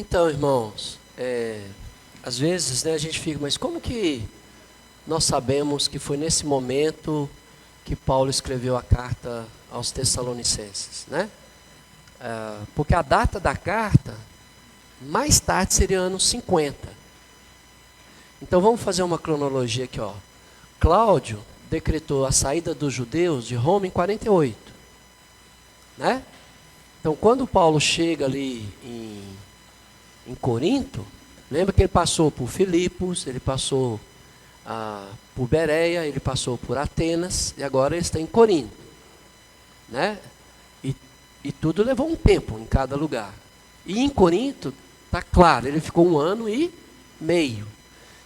Então, irmãos, às vezes, né, a gente fica, mas como que nós sabemos que foi nesse momento que Paulo escreveu a carta aos Tessalonicenses, né? Porque a data da carta, mais tarde, seria anos 50. Então, vamos fazer uma cronologia aqui, ó. Cláudio decretou a saída dos judeus de Roma em 48, né? Então, quando Paulo chega ali em Corinto, lembra que ele passou por Filipos, ele passou por Bereia, ele passou por Atenas, e agora ele está em Corinto, né? E tudo levou um tempo em cada lugar. E em Corinto, está claro, ele ficou 1 ano e meio.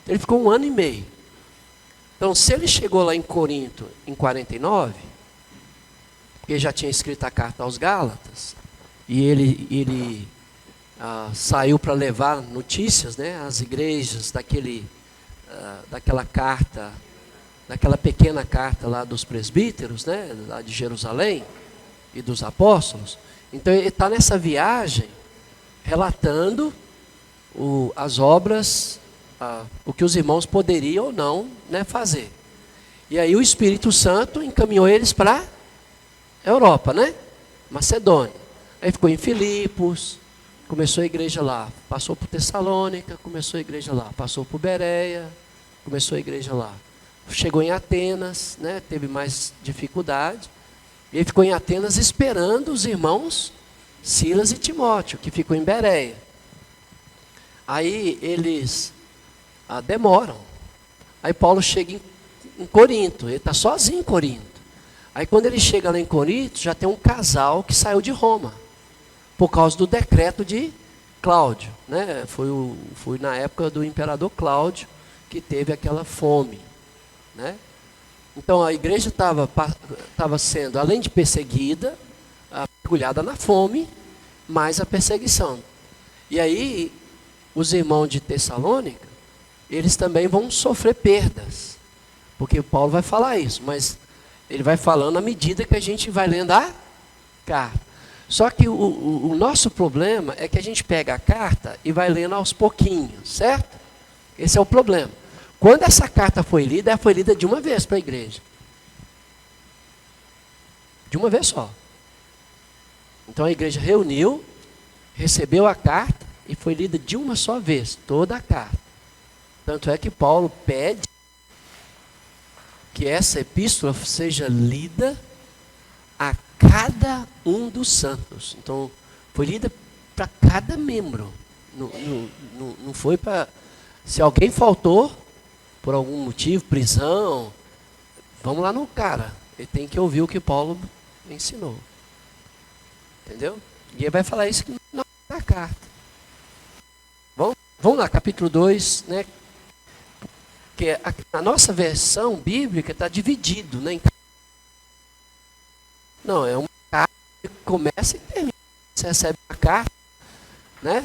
Ele ficou 1 ano e meio. Então, se ele chegou lá em Corinto em 49, porque já tinha escrito a carta aos Gálatas, e ele saiu para levar notícias, né, às igrejas daquela carta, daquela pequena carta lá dos presbíteros, né, lá de Jerusalém e dos apóstolos. Então ele está nessa viagem relatando as obras, o que os irmãos poderiam ou não, né, fazer. E aí o Espírito Santo encaminhou eles para a Europa, né, Macedônia. Aí ficou em Filipos, começou a igreja lá, passou por Tessalônica, começou a igreja lá, passou por Bereia, começou a igreja lá. Chegou em Atenas, né, teve mais dificuldade, e ele ficou em Atenas esperando os irmãos Silas e Timóteo, que ficou em Bereia. Aí eles demoram. Aí Paulo chega em Corinto, ele está sozinho em Corinto. Aí quando ele chega lá em Corinto, já tem um casal que saiu de Roma, por causa do decreto de Cláudio, né? Foi na época do imperador Cláudio que teve aquela fome, né? Então a igreja estava sendo, além de perseguida, mergulhada na fome, mais a perseguição. E aí os irmãos de Tessalônica, eles também vão sofrer perdas, porque Paulo vai falar isso, mas ele vai falando à medida que a gente vai lendo a carta. Só que o nosso problema é que a gente pega a carta e vai lendo aos pouquinhos, certo? Esse é o problema. Quando essa carta foi lida, ela foi lida de uma vez para a igreja. De uma vez só. Então a igreja reuniu, recebeu a carta e foi lida de uma só vez, toda a carta. Tanto é que Paulo pede que essa epístola seja lida a cada um dos santos. Então, foi lida para cada membro. Não foi para... Se alguém faltou, por algum motivo, prisão, vamos lá no cara. Ele tem que ouvir o que Paulo ensinou. Entendeu? E ele vai falar isso na carta. Vamos lá, capítulo 2, né? Que a nossa versão bíblica está dividido, né? Não, é uma carta que começa e termina. Você recebe uma carta, né?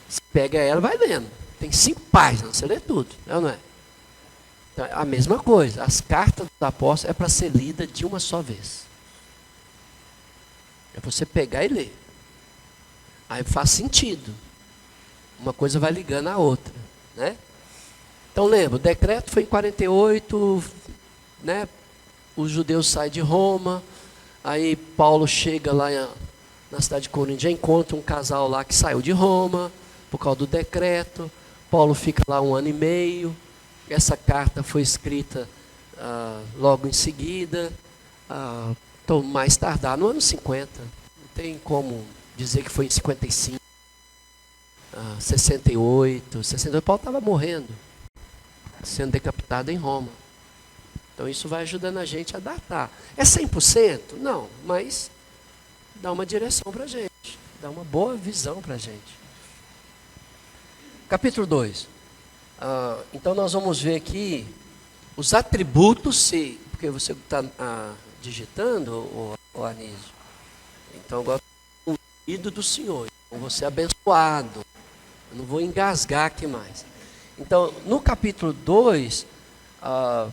Você pega ela e vai lendo. Tem 5 páginas, você lê tudo, não é? Então, a mesma coisa, as cartas dos apóstolos é para ser lida de uma só vez. É você pegar e ler. Aí faz sentido. Uma coisa vai ligando à outra, né? Então lembra, o decreto foi em 48, né? Os judeus saem de Roma. Aí Paulo chega lá na cidade de Corinto, já encontra um casal lá que saiu de Roma, por causa do decreto. Paulo fica lá 1 ano e meio. Essa carta foi escrita logo em seguida. Então, mais tardar, no ano 50. Não tem como dizer que foi em 55, 68. 68, Paulo estava morrendo, sendo decapitado em Roma. Então isso vai ajudando a gente a datar. É 100%? Não, mas dá uma direção para a gente, dá uma boa visão para a gente. Capítulo 2. Então nós vamos ver aqui os atributos, porque você está digitando, o Anísio. Então agora, o ungido do Senhor, então você é abençoado. Eu não vou engasgar aqui mais. Então, no capítulo 2, a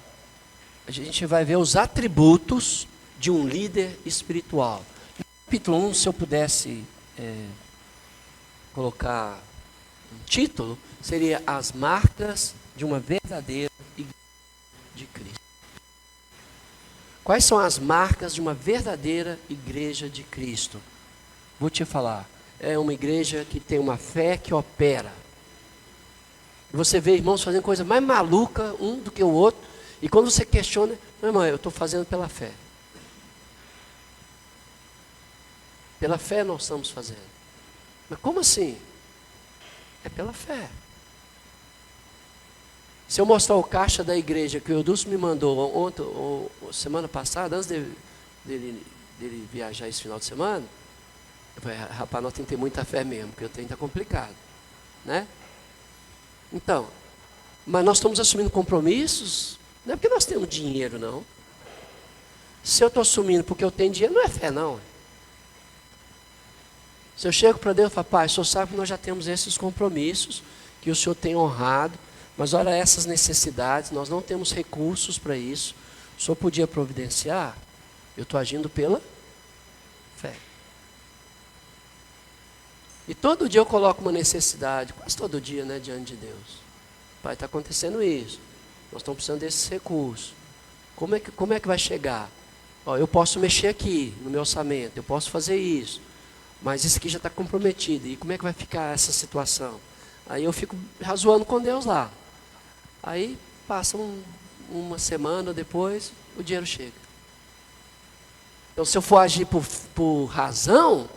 gente vai ver os atributos de um líder espiritual. No capítulo 1, se eu pudesse colocar Um título seria As Marcas de uma Verdadeira Igreja de Cristo. Quais são as marcas de uma verdadeira igreja de Cristo? Vou te falar. É uma igreja que tem uma fé que opera. Você vê irmãos fazendo coisa mais maluca um do que o outro. E quando você questiona, meu irmão, eu estou fazendo pela fé. Pela fé nós estamos fazendo. Mas como assim? É pela fé. Se eu mostrar o caixa da igreja que o Eudúcio me mandou ontem, ou semana passada, antes dele viajar esse final de semana, eu falei, rapaz, nós temos que ter muita fé mesmo, porque o trem está complicado. Né? Então, mas nós estamos assumindo compromissos, não é porque nós temos dinheiro, não. Se eu estou assumindo porque eu tenho dinheiro, não é fé, não. Se eu chego para Deus e falo, pai, o senhor sabe que nós já temos esses compromissos, que o senhor tem honrado, mas olha essas necessidades, nós não temos recursos para isso, o senhor podia providenciar? Eu estou agindo pela fé. E todo dia eu coloco uma necessidade, quase todo dia, né, diante de Deus. Pai, está acontecendo isso, nós estamos precisando desses recursos. Como é que vai chegar? Ó, eu posso mexer aqui no meu orçamento, eu posso fazer isso, mas isso aqui já está comprometido. E como é que vai ficar essa situação? Aí eu fico razoando com Deus lá. Aí passa uma semana depois, o dinheiro chega. Então se eu for agir por razão,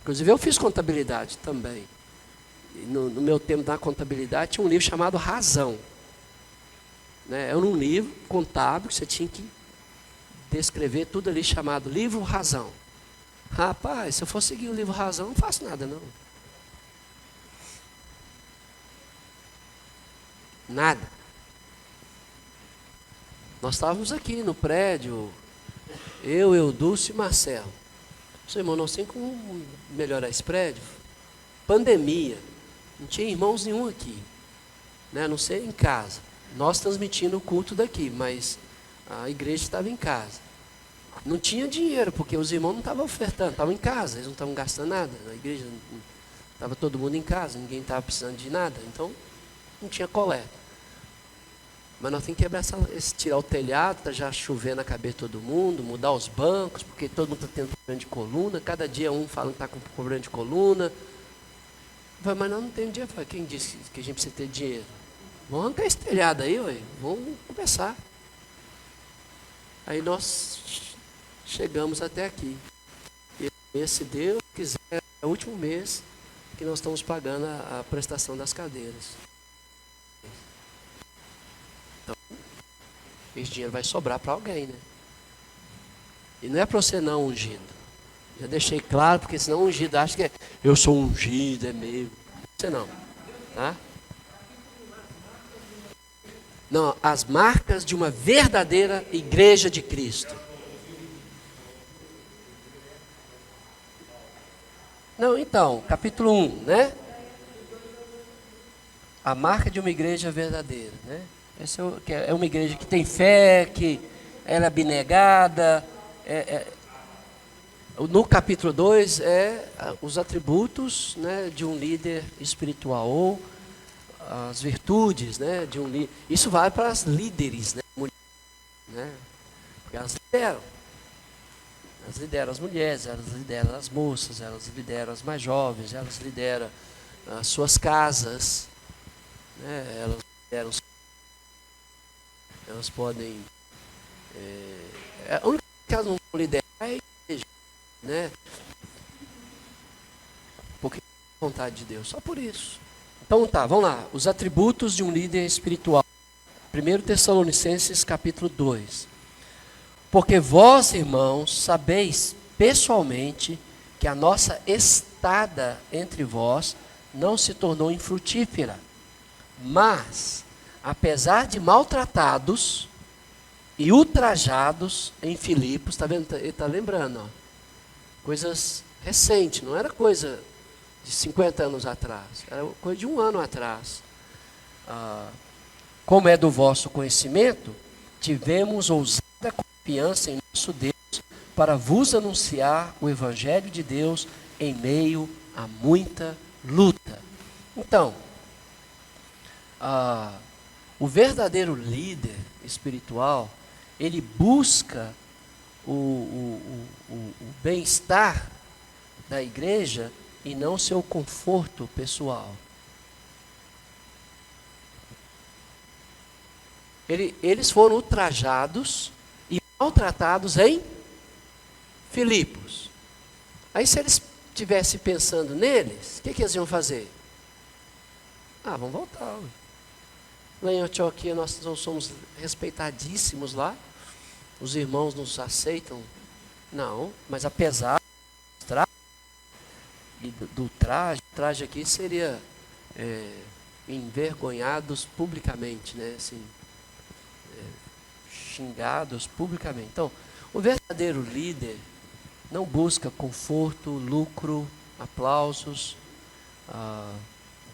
inclusive eu fiz contabilidade também. E no meu tempo da contabilidade tinha um livro chamado Razão. Né? Era um livro contábil que você tinha que descrever tudo ali chamado Livro Razão. Rapaz, se eu for seguir o livro Razão, não faço nada não. Nada. Nós estávamos aqui no prédio, eu, Eudúcio e Marcelo. Seu irmão, nós temos como melhorar esse prédio? Pandemia. Não tinha irmãos nenhum aqui. Né? A não ser em casa. Nós transmitindo o culto daqui, mas a igreja estava em casa. Não tinha dinheiro, porque os irmãos não estavam ofertando, estavam em casa, eles não estavam gastando nada. A igreja estava todo mundo em casa, ninguém estava precisando de nada, então não tinha coleta. Mas nós temos que quebrar tirar o telhado, está já chovendo na cabeça de todo mundo, mudar os bancos, porque todo mundo está tendo problema de coluna, cada dia um falando que está com problema de coluna. Mas nós não temos dinheiro. Quem disse que a gente precisa ter dinheiro? Vamos arrancar esse telhado aí, ué. Vamos começar. Aí nós chegamos até aqui. E se Deus quiser, é o último mês que nós estamos pagando a prestação das cadeiras. Então, esse dinheiro vai sobrar para alguém, né? E não é para você não ungido. Já deixei claro, porque senão ungido acha que eu sou ungido, é meu. Você não, tá? Não, as marcas de uma verdadeira igreja de Cristo. Não, então, capítulo 1, né? A marca de uma igreja verdadeira, né? Essa é uma igreja que tem fé, que ela é abnegada. No capítulo 2 os atributos, né, de um líder espiritual, ou as virtudes, né, de um líder. Isso vale para as líderes, né, mulheres, porque elas lideram. Elas lideram as mulheres, elas lideram as moças, elas lideram as mais jovens, elas lideram as suas casas, né, elas podem. A única coisa que elas não vão liderar é a igreja, né? Porque é a vontade de Deus, só por isso. Então tá, vamos lá. Os atributos de um líder espiritual. 1 Tessalonicenses capítulo 2. Porque vós, irmãos, sabeis pessoalmente que a nossa estada entre vós não se tornou infrutífera. Mas, apesar de maltratados e ultrajados em Filipos, está vendo? Ele está lembrando, ó, coisas recentes, não era coisa de 50 anos atrás, era coisa de 1 ano atrás. Como é do vosso conhecimento, tivemos ousada confiança em nosso Deus para vos anunciar o Evangelho de Deus em meio a muita luta. Então, o verdadeiro líder espiritual, ele busca o bem-estar da igreja e não seu conforto pessoal. Eles foram ultrajados e maltratados em Filipos. Aí se eles estivessem pensando neles, o que eles iam fazer? Vamos voltar. Lá em Antioquia nós somos respeitadíssimos lá. Os irmãos nos aceitam. Não, mas apesar do traje aqui seria envergonhados publicamente, né? Assim, xingados publicamente. Então, o verdadeiro líder não busca conforto, lucro, aplausos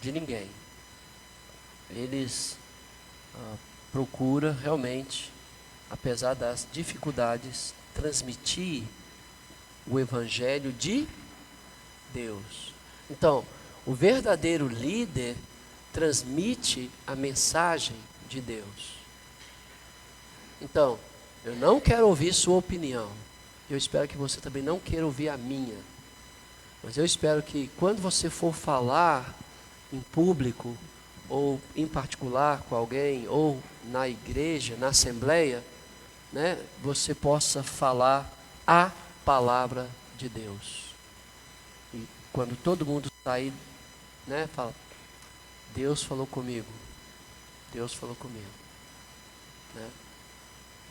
de ninguém. Eles procuram realmente, apesar das dificuldades, transmitir o Evangelho de Deus. Então, o verdadeiro líder transmite a mensagem de Deus. Então, eu não quero ouvir sua opinião. Eu espero que você também não queira ouvir a minha. Mas eu espero que quando você for falar em público, ou em particular com alguém, ou na igreja, na assembleia, né, você possa falar a palavra de Deus. E quando todo mundo sair, né, fala, Deus falou comigo. Deus falou comigo. Né?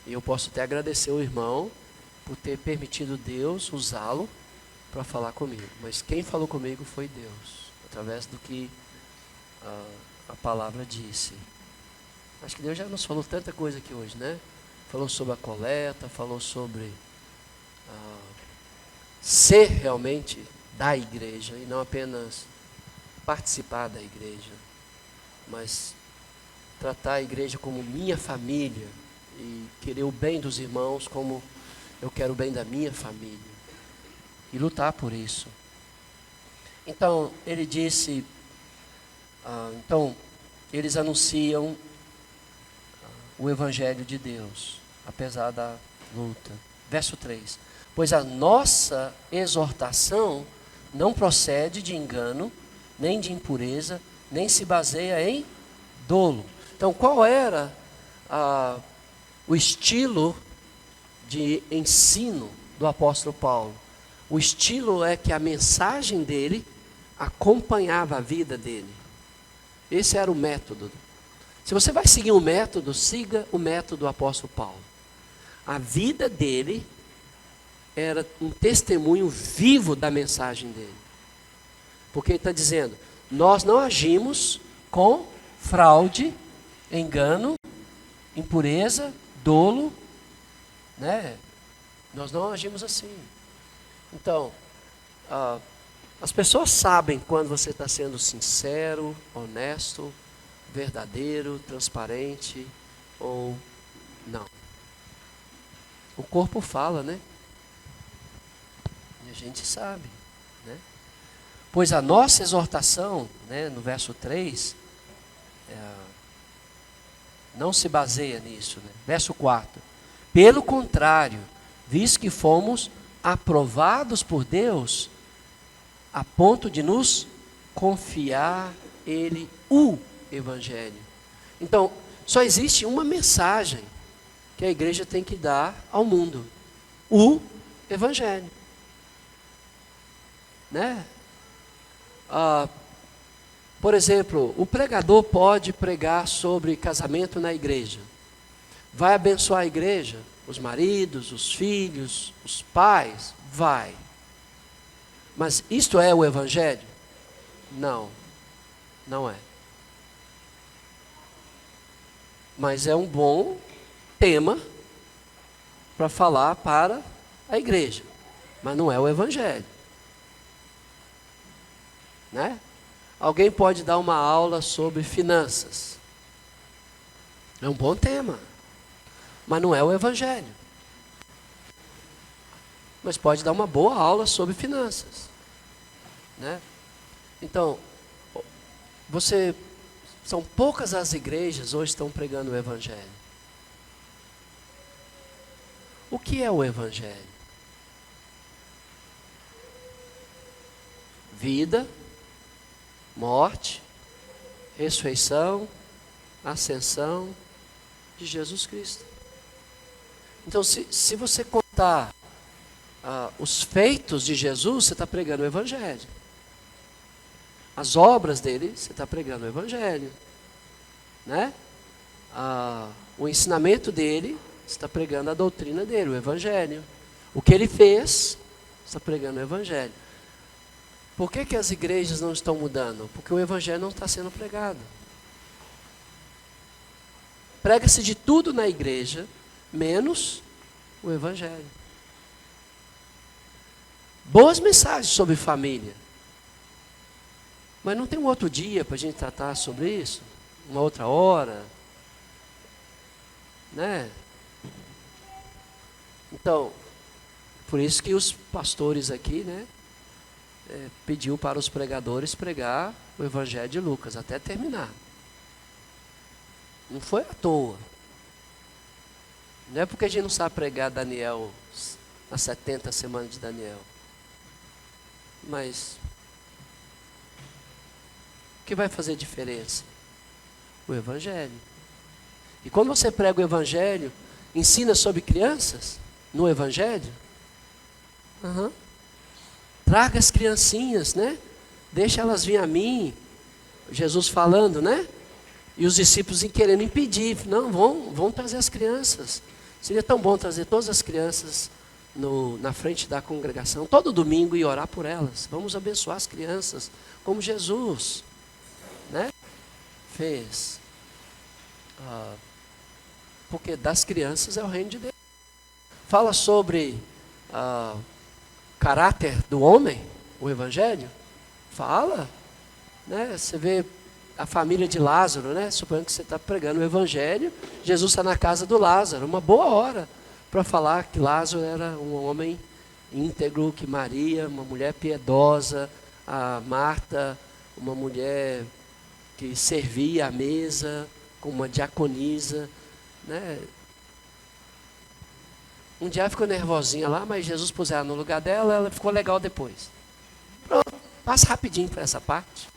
E eu posso até agradecer o irmão por ter permitido Deus usá-lo para falar comigo. Mas quem falou comigo foi Deus, através do que a palavra disse. Acho que Deus já nos falou tanta coisa aqui hoje, né? Falou sobre a coleta, falou sobre ser realmente da igreja e não apenas participar da igreja, mas tratar a igreja como minha família e querer o bem dos irmãos como eu quero o bem da minha família e lutar por isso. Então, ele disse, então, eles anunciam o Evangelho de Deus, apesar da luta. Verso 3. Pois a nossa exortação não procede de engano, nem de impureza, nem se baseia em dolo. Então, qual era o estilo de ensino do apóstolo Paulo? O estilo é que a mensagem dele acompanhava a vida dele. Esse era o método. Se você vai seguir um método, siga o método do apóstolo Paulo. A vida dele era um testemunho vivo da mensagem dele. Porque ele está dizendo, nós não agimos com fraude, engano, impureza, dolo, né? Nós não agimos assim. Então, as pessoas sabem quando você está sendo sincero, honesto, verdadeiro, transparente ou não. O corpo fala, né? E a gente sabe, né? Pois a nossa exortação, né, no verso 3, não se baseia nisso, né? Verso 4. Pelo contrário, visto que fomos aprovados por Deus, a ponto de nos confiar Ele o Evangelho. Então, só existe uma mensagem que a igreja tem que dar ao mundo: o Evangelho. Né? Por exemplo, o pregador pode pregar sobre casamento na igreja. Vai abençoar a igreja? Os maridos, os filhos, os pais? Vai. Mas isto é o Evangelho? Não, não é. Mas é um bom tema para falar para a igreja. Mas não é o Evangelho. Né? Alguém pode dar uma aula sobre finanças. É um bom tema. Mas não é o Evangelho. Mas pode dar uma boa aula sobre finanças. Né? Então, Você, são poucas as igrejas hoje que estão pregando o Evangelho. O que é o Evangelho? Vida, morte, ressurreição, ascensão de Jesus Cristo. Então, se você contar os feitos de Jesus, você está pregando o Evangelho. As obras dele, você está pregando o Evangelho. Né? O ensinamento dele, você está pregando a doutrina dele, o Evangelho. O que ele fez, você está pregando o Evangelho. Por que as igrejas não estão mudando? Porque o Evangelho não está sendo pregado. Prega-se de tudo na igreja, menos o Evangelho. Boas mensagens sobre família. Mas não tem um outro dia para a gente tratar sobre isso? Uma outra hora? Né? Então, por isso que os pastores aqui, né, pediu para os pregadores pregar o Evangelho de Lucas, até terminar. Não foi à toa. Não é porque a gente não sabe pregar Daniel, as 70 semanas de Daniel. Mas o que vai fazer diferença? O Evangelho. E quando você prega o Evangelho, ensina sobre crianças no Evangelho. Traga as criancinhas, né? Deixa elas vir a mim. Jesus falando, né? E os discípulos querendo impedir. Não, vão trazer as crianças. Seria tão bom trazer todas as crianças na frente da congregação, todo domingo, e orar por elas. Vamos abençoar as crianças, como Jesus, né, fez. Porque das crianças é o reino de Deus. Fala sobre caráter do homem, o Evangelho. Fala, né? Você vê a família de Lázaro, né? Suponhando que você está pregando o Evangelho, Jesus está na casa do Lázaro, uma boa hora para falar que Lázaro era um homem íntegro, que Maria, uma mulher piedosa, a Marta, uma mulher que servia à mesa, como uma diaconisa, né? Um dia ela ficou nervosinha lá, mas Jesus pôs ela no lugar dela, ela ficou legal depois. Pronto, passa rapidinho para essa parte.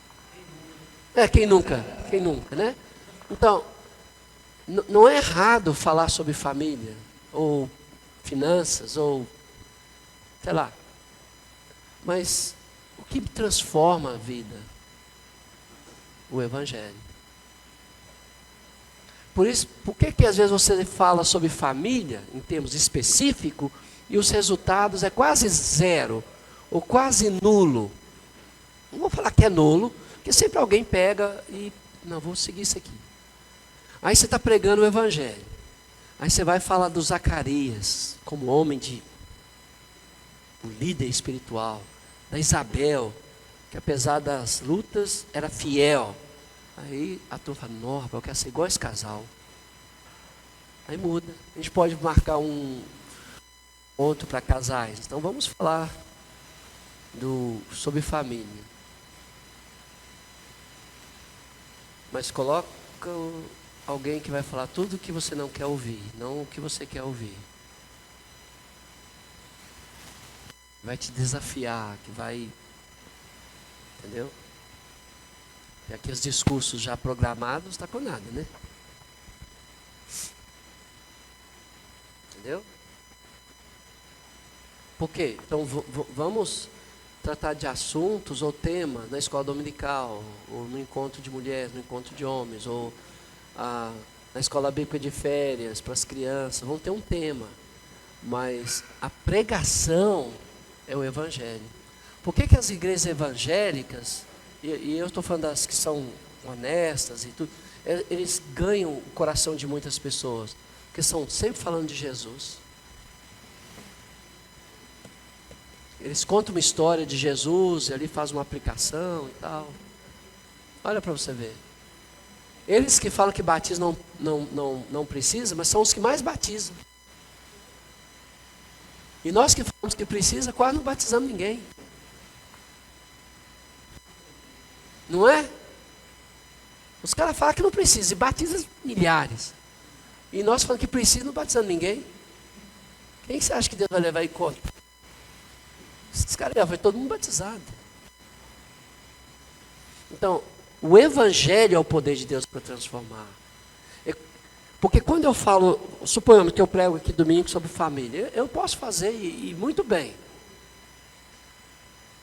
Quem nunca, né? Então, não é errado falar sobre família, ou finanças, ou sei lá. Mas o que transforma a vida? O Evangelho. Por que às vezes você fala sobre família, em termos específicos, e os resultados é quase zero, ou quase nulo? Não vou falar que é nulo, porque sempre alguém pega e, não, vou seguir isso aqui. Aí você está pregando o Evangelho. Aí você vai falar do Zacarias, como homem o líder espiritual. Da Isabel, que apesar das lutas, era fiel. Aí a turma fala, nossa, eu quero ser igual esse casal. Aí muda. A gente pode marcar um ponto para casais. Então vamos falar sobre família. Mas coloca alguém que vai falar tudo o que você não quer ouvir, não o que você quer ouvir. Vai te desafiar, que vai... Entendeu? E aqui os discursos já programados, está com nada, né? Entendeu? Por quê? Então vamos tratar de assuntos ou temas na escola dominical, ou no encontro de mulheres, no encontro de homens, ou na escola bíblica de férias, para as crianças. Vamos ter um tema. Mas a pregação é o Evangelho. Por que as igrejas evangélicas, e eu estou falando das que são honestas e tudo, eles ganham o coração de muitas pessoas, porque estão sempre falando de Jesus. Eles contam uma história de Jesus, e ali faz uma aplicação e tal. Olha para você ver. Eles que falam que batismo não precisa, mas são os que mais batizam. E nós que falamos que precisa, quase não batizamos ninguém. Não é? Os caras falam que não precisa, e batizam milhares. E nós falamos que precisa, não batizando ninguém. Quem que você acha que Deus vai levar em conta? Esses caras já foi todo mundo batizado. Então, o Evangelho é o poder de Deus para transformar. Porque quando eu falo, suponhamos que eu prego aqui domingo sobre família, eu posso fazer e muito bem.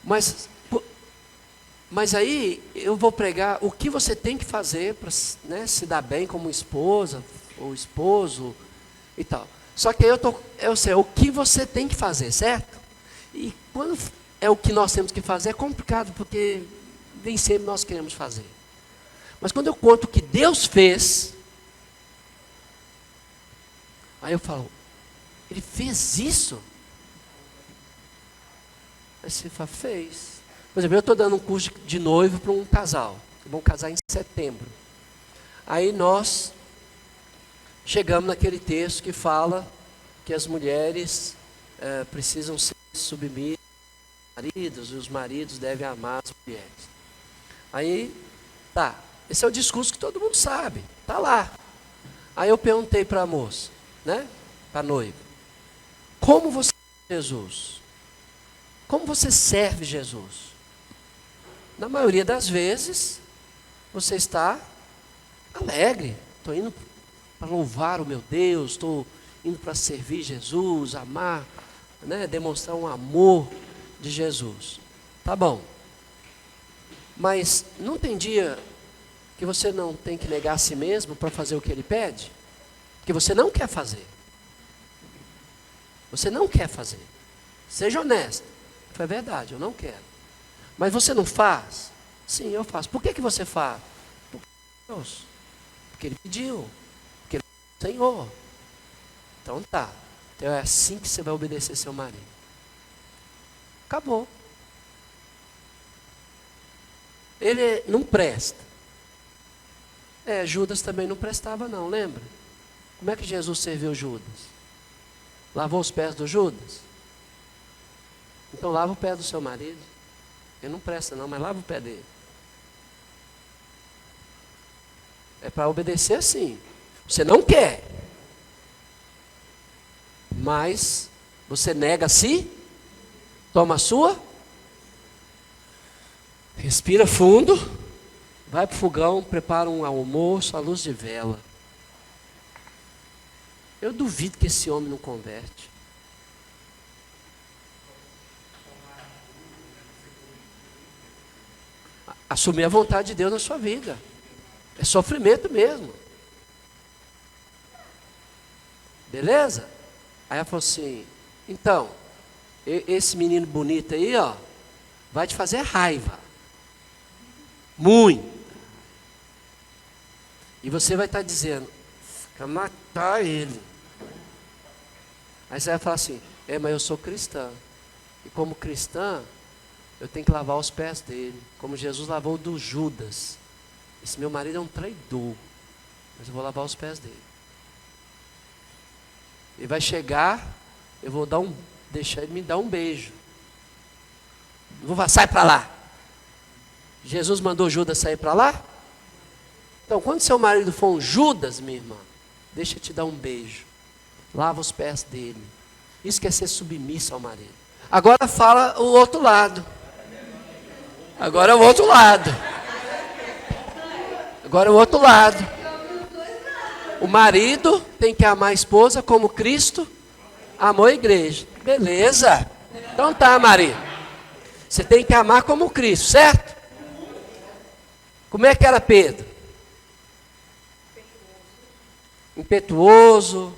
Mas aí eu vou pregar o que você tem que fazer para, né, se dar bem como esposa ou esposo e tal. Só que aí eu sei o que você tem que fazer, certo? E quando é o que nós temos que fazer é complicado, porque nem sempre nós queremos fazer. Mas quando eu conto o que Deus fez, aí eu falo, Ele fez isso? Aí você fala, fez. Por exemplo, eu estou dando um curso de noivo para um casal. Vão casar em setembro. Aí nós chegamos naquele texto que fala que as mulheres precisam ser submissas aos maridos, e os maridos devem amar as mulheres. Aí, tá. Esse é o discurso que todo mundo sabe. Tá lá. Aí eu perguntei para a moça, né? Para a noiva. Como você serve Jesus? Como você serve Jesus? Na maioria das vezes, você está alegre. Estou indo para louvar o meu Deus, estou indo para servir Jesus, amar, né, demonstrar um amor de Jesus. Tá bom. Mas não tem dia que você não tem que negar a si mesmo para fazer o que Ele pede? Que você não quer fazer. Você não quer fazer. Seja honesto. Foi verdade, eu não quero. Mas você não faz? Sim, eu faço. Por que você faz? Porque Deus. Porque Ele pediu. Porque Ele é o Senhor. Então tá. Então é assim que você vai obedecer seu marido. Acabou. Ele não presta. Judas também não prestava não, lembra? Como é que Jesus serviu Judas? Lavou os pés do Judas? Então lava o pé do seu marido. Ele não presta não, mas lava o pé dele. É para obedecer assim. Você não quer. Mas você nega a si. Toma a sua. Respira fundo. Vai para o fogão, prepara um almoço à luz de vela. Eu duvido que esse homem não converte. Assumir a vontade de Deus na sua vida. É sofrimento mesmo. Beleza? Aí ela falou assim, então, esse menino bonito aí, ó, vai te fazer raiva. Muito. E você vai estar dizendo, quer matar ele. Aí você vai falar assim, mas eu sou cristã. E como cristã, eu tenho que lavar os pés dele, como Jesus lavou o do Judas. Esse meu marido é um traidor, mas eu vou lavar os pés dele. Ele vai chegar, eu vou deixar ele me dar um beijo. Não vou falar, sai para lá. Jesus mandou Judas sair para lá? Então, quando seu marido for um Judas, minha irmã, deixa eu te dar um beijo. Lava os pés dele. Isso quer ser submissa ao marido. Agora fala o outro lado. Agora é o outro lado. Agora é o outro lado. O marido tem que amar a esposa como Cristo amou a igreja. Beleza. Então tá, marido. Você tem que amar como Cristo, certo? Como é que era Pedro? Impetuoso.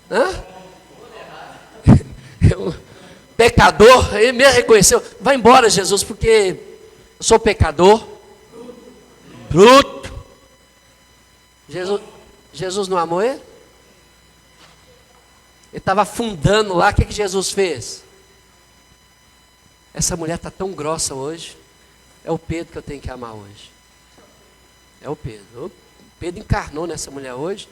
Hã? Pecador, ele me reconheceu. Vai embora, Jesus, porque eu sou pecador. Bruto. Jesus não amou ele? Ele estava afundando lá. O que Jesus fez? Essa mulher está tão grossa hoje. É o Pedro que eu tenho que amar hoje. É o Pedro. O Pedro encarnou nessa mulher hoje.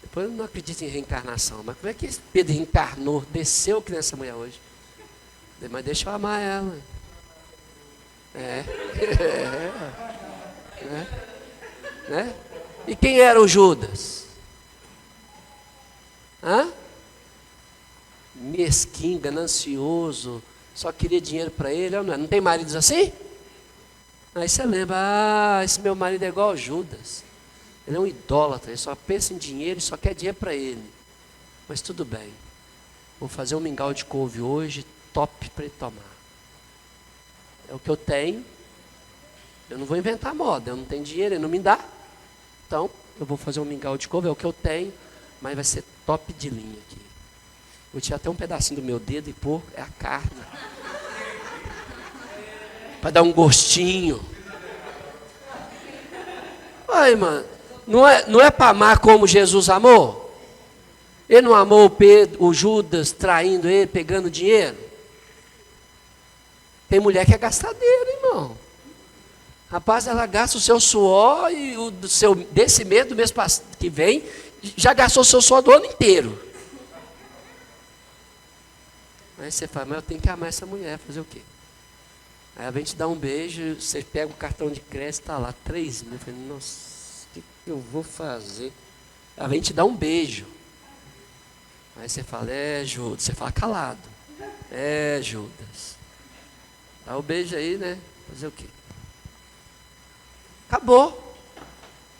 Depois eu não acredito em reencarnação. Mas como é que esse Pedro reencarnou, desceu aqui nessa mulher hoje? Mas deixa eu amar ela. Né? E quem era o Judas? Hã? Mesquinho, ganancioso, só queria dinheiro para ele. Não tem maridos assim? Aí você lembra, esse meu marido é igual ao Judas. Ele é um idólatra, ele só pensa em dinheiro e só quer dinheiro para ele. Mas tudo bem. Vou fazer um mingau de couve hoje, top para ele tomar. É o que eu tenho. Eu não vou inventar moda, eu não tenho dinheiro, ele não me dá. Então, eu vou fazer um mingau de couve, é o que eu tenho, mas vai ser top de linha aqui. Vou tirar até um pedacinho do meu dedo e pôr, é a carne. Para dar um gostinho. Ai, mano, não é para amar como Jesus amou? Ele não amou o Pedro, o Judas traindo ele, pegando dinheiro? Tem mulher que é gastadeira, irmão. Rapaz, ela gasta o seu suor e desse mês, do mês que vem, já gastou o seu suor do ano inteiro. Aí você fala, mas eu tenho que amar essa mulher, fazer o quê? Aí ela vem te dar um beijo, você pega o cartão de crédito, está lá, 3 mil. Eu falei, nossa, o que eu vou fazer? Ela vem te dar um beijo. Aí você fala, Judas, você fala calado. Judas. Dá o beijo aí, né? Fazer o quê? Acabou.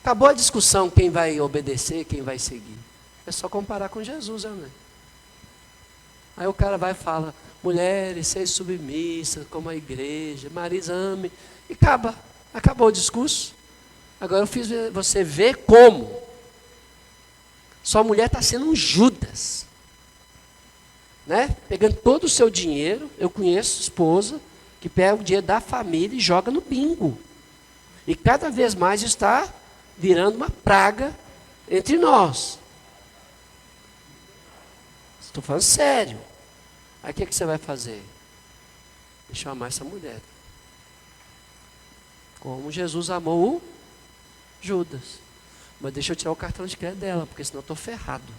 Acabou a discussão, quem vai obedecer, quem vai seguir. É só comparar com Jesus, né? Aí o cara vai e fala, mulheres, sejam submissas, como a igreja, maridos ame. E acabou o discurso. Agora eu fiz você ver como sua mulher está sendo um Judas. Né? Pegando todo o seu dinheiro. Eu conheço esposa que pega o dinheiro da família e joga no bingo. E cada vez mais está virando uma praga entre nós. Estou falando sério. Aí o que você vai fazer? Deixa eu amar essa mulher. Como Jesus amou o Judas. Mas deixa eu tirar o cartão de crédito dela, porque senão eu estou ferrado.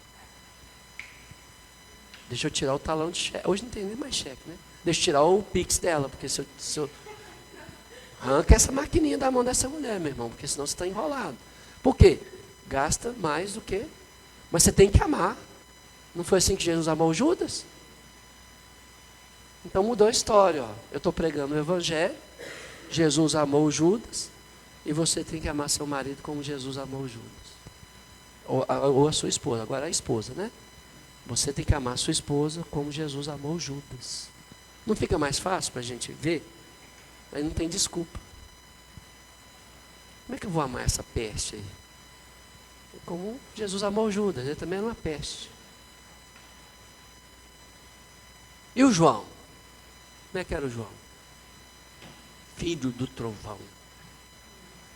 Deixa eu tirar o talão de cheque. Hoje não tem nem mais cheque, né? Deixa eu tirar o Pix dela, porque se eu arranca essa maquininha da mão dessa mulher, meu irmão, porque senão você está enrolado. Por quê? Gasta mais do que... Mas você tem que amar. Não foi assim que Jesus amou Judas? Então mudou a história. Ó. Eu estou pregando o Evangelho, Jesus amou Judas, e você tem que amar seu marido como Jesus amou Judas. Ou a sua esposa, agora a esposa, né? Você tem que amar a sua esposa como Jesus amou Judas. Não fica mais fácil para a gente ver? Aí não tem desculpa. Como é que eu vou amar essa peste aí? Como Jesus amou Judas, ele também era uma peste. E o João? Como é que era o João? Filho do trovão.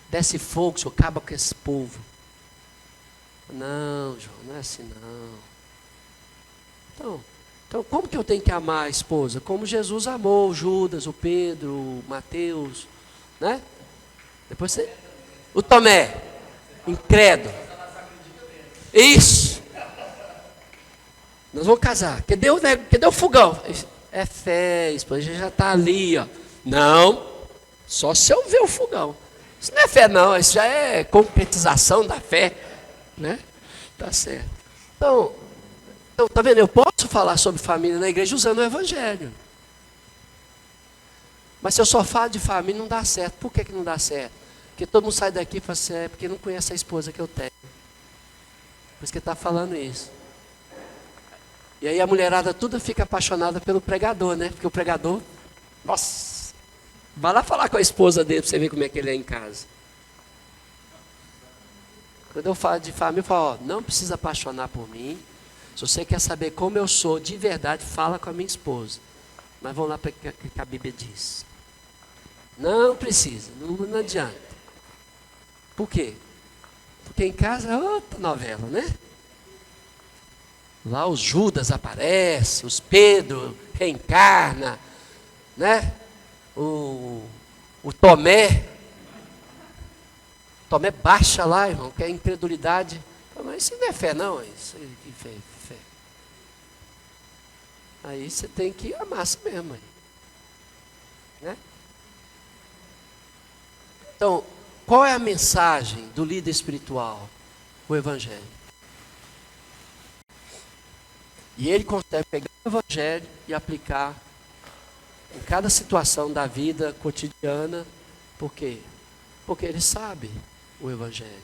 Desce fogo, senhor, acaba com esse povo. Não, João, não é assim não. Então, como que eu tenho que amar a esposa? Como Jesus amou o Judas, o Pedro, o Mateus, né? Depois você... O Tomé, incrédulo. Isso. Nós vamos casar. Cadê o fogão? É fé, esposa, já está ali, ó. Não, só se eu ver o fogão. Isso não é fé não, isso já é concretização da fé, né? Tá certo. Então, tá vendo? Eu posso falar sobre família na igreja usando o Evangelho. Mas se eu só falo de família, não dá certo. Por que não dá certo? Porque todo mundo sai daqui e fala assim, porque não conhece a esposa que eu tenho. Por isso que ele está falando isso. E aí a mulherada toda fica apaixonada pelo pregador, né? Porque o pregador, nossa, vai lá falar com a esposa dele para você ver como é que ele é em casa. Quando eu falo de família, eu falo, não precisa apaixonar por mim. Se você quer saber como eu sou de verdade, fala com a minha esposa. Mas vamos lá para o que a Bíblia diz. Não precisa, não adianta. Por quê? Porque em casa é outra novela, né? Lá os Judas aparecem, os Pedro reencarna, né? O Tomé baixa lá, irmão, que é incredulidade. Mas isso não é fé não, isso é fé. Aí você tem que amar -se mesmo. Aí, né? Então, Qual é a mensagem do líder espiritual? O Evangelho. E ele consegue pegar o Evangelho e aplicar em cada situação da vida cotidiana. Por quê? Porque ele sabe o Evangelho.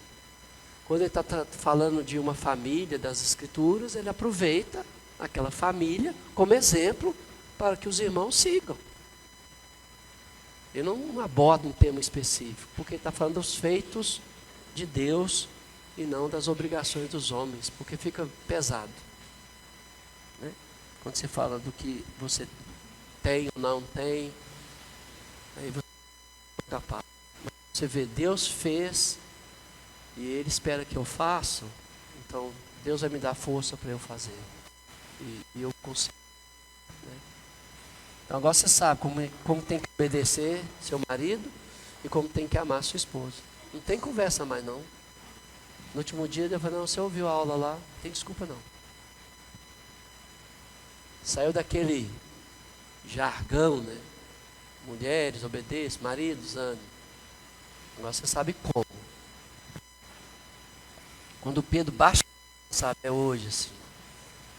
Quando ele está falando de uma família das Escrituras, ele aproveita aquela família como exemplo para que os irmãos sigam. Ele não aborda um tema específico, porque ele está falando dos feitos de Deus e não das obrigações dos homens, porque fica pesado, né? Quando você fala do que você tem ou não tem, aí você é capaz. Mas você vê, Deus fez e Ele espera que eu faça, então Deus vai me dar força para eu fazer. E eu consigo. Né? Então agora você sabe como tem que obedecer seu marido e como tem que amar sua esposa. Não tem conversa mais não. No último dia ele falou, não, você ouviu a aula lá, não tem desculpa não. Saiu daquele jargão, né? Mulheres, obedeçam, maridos, ame. Agora você sabe como. Quando Pedro baixa, sabe, é hoje assim.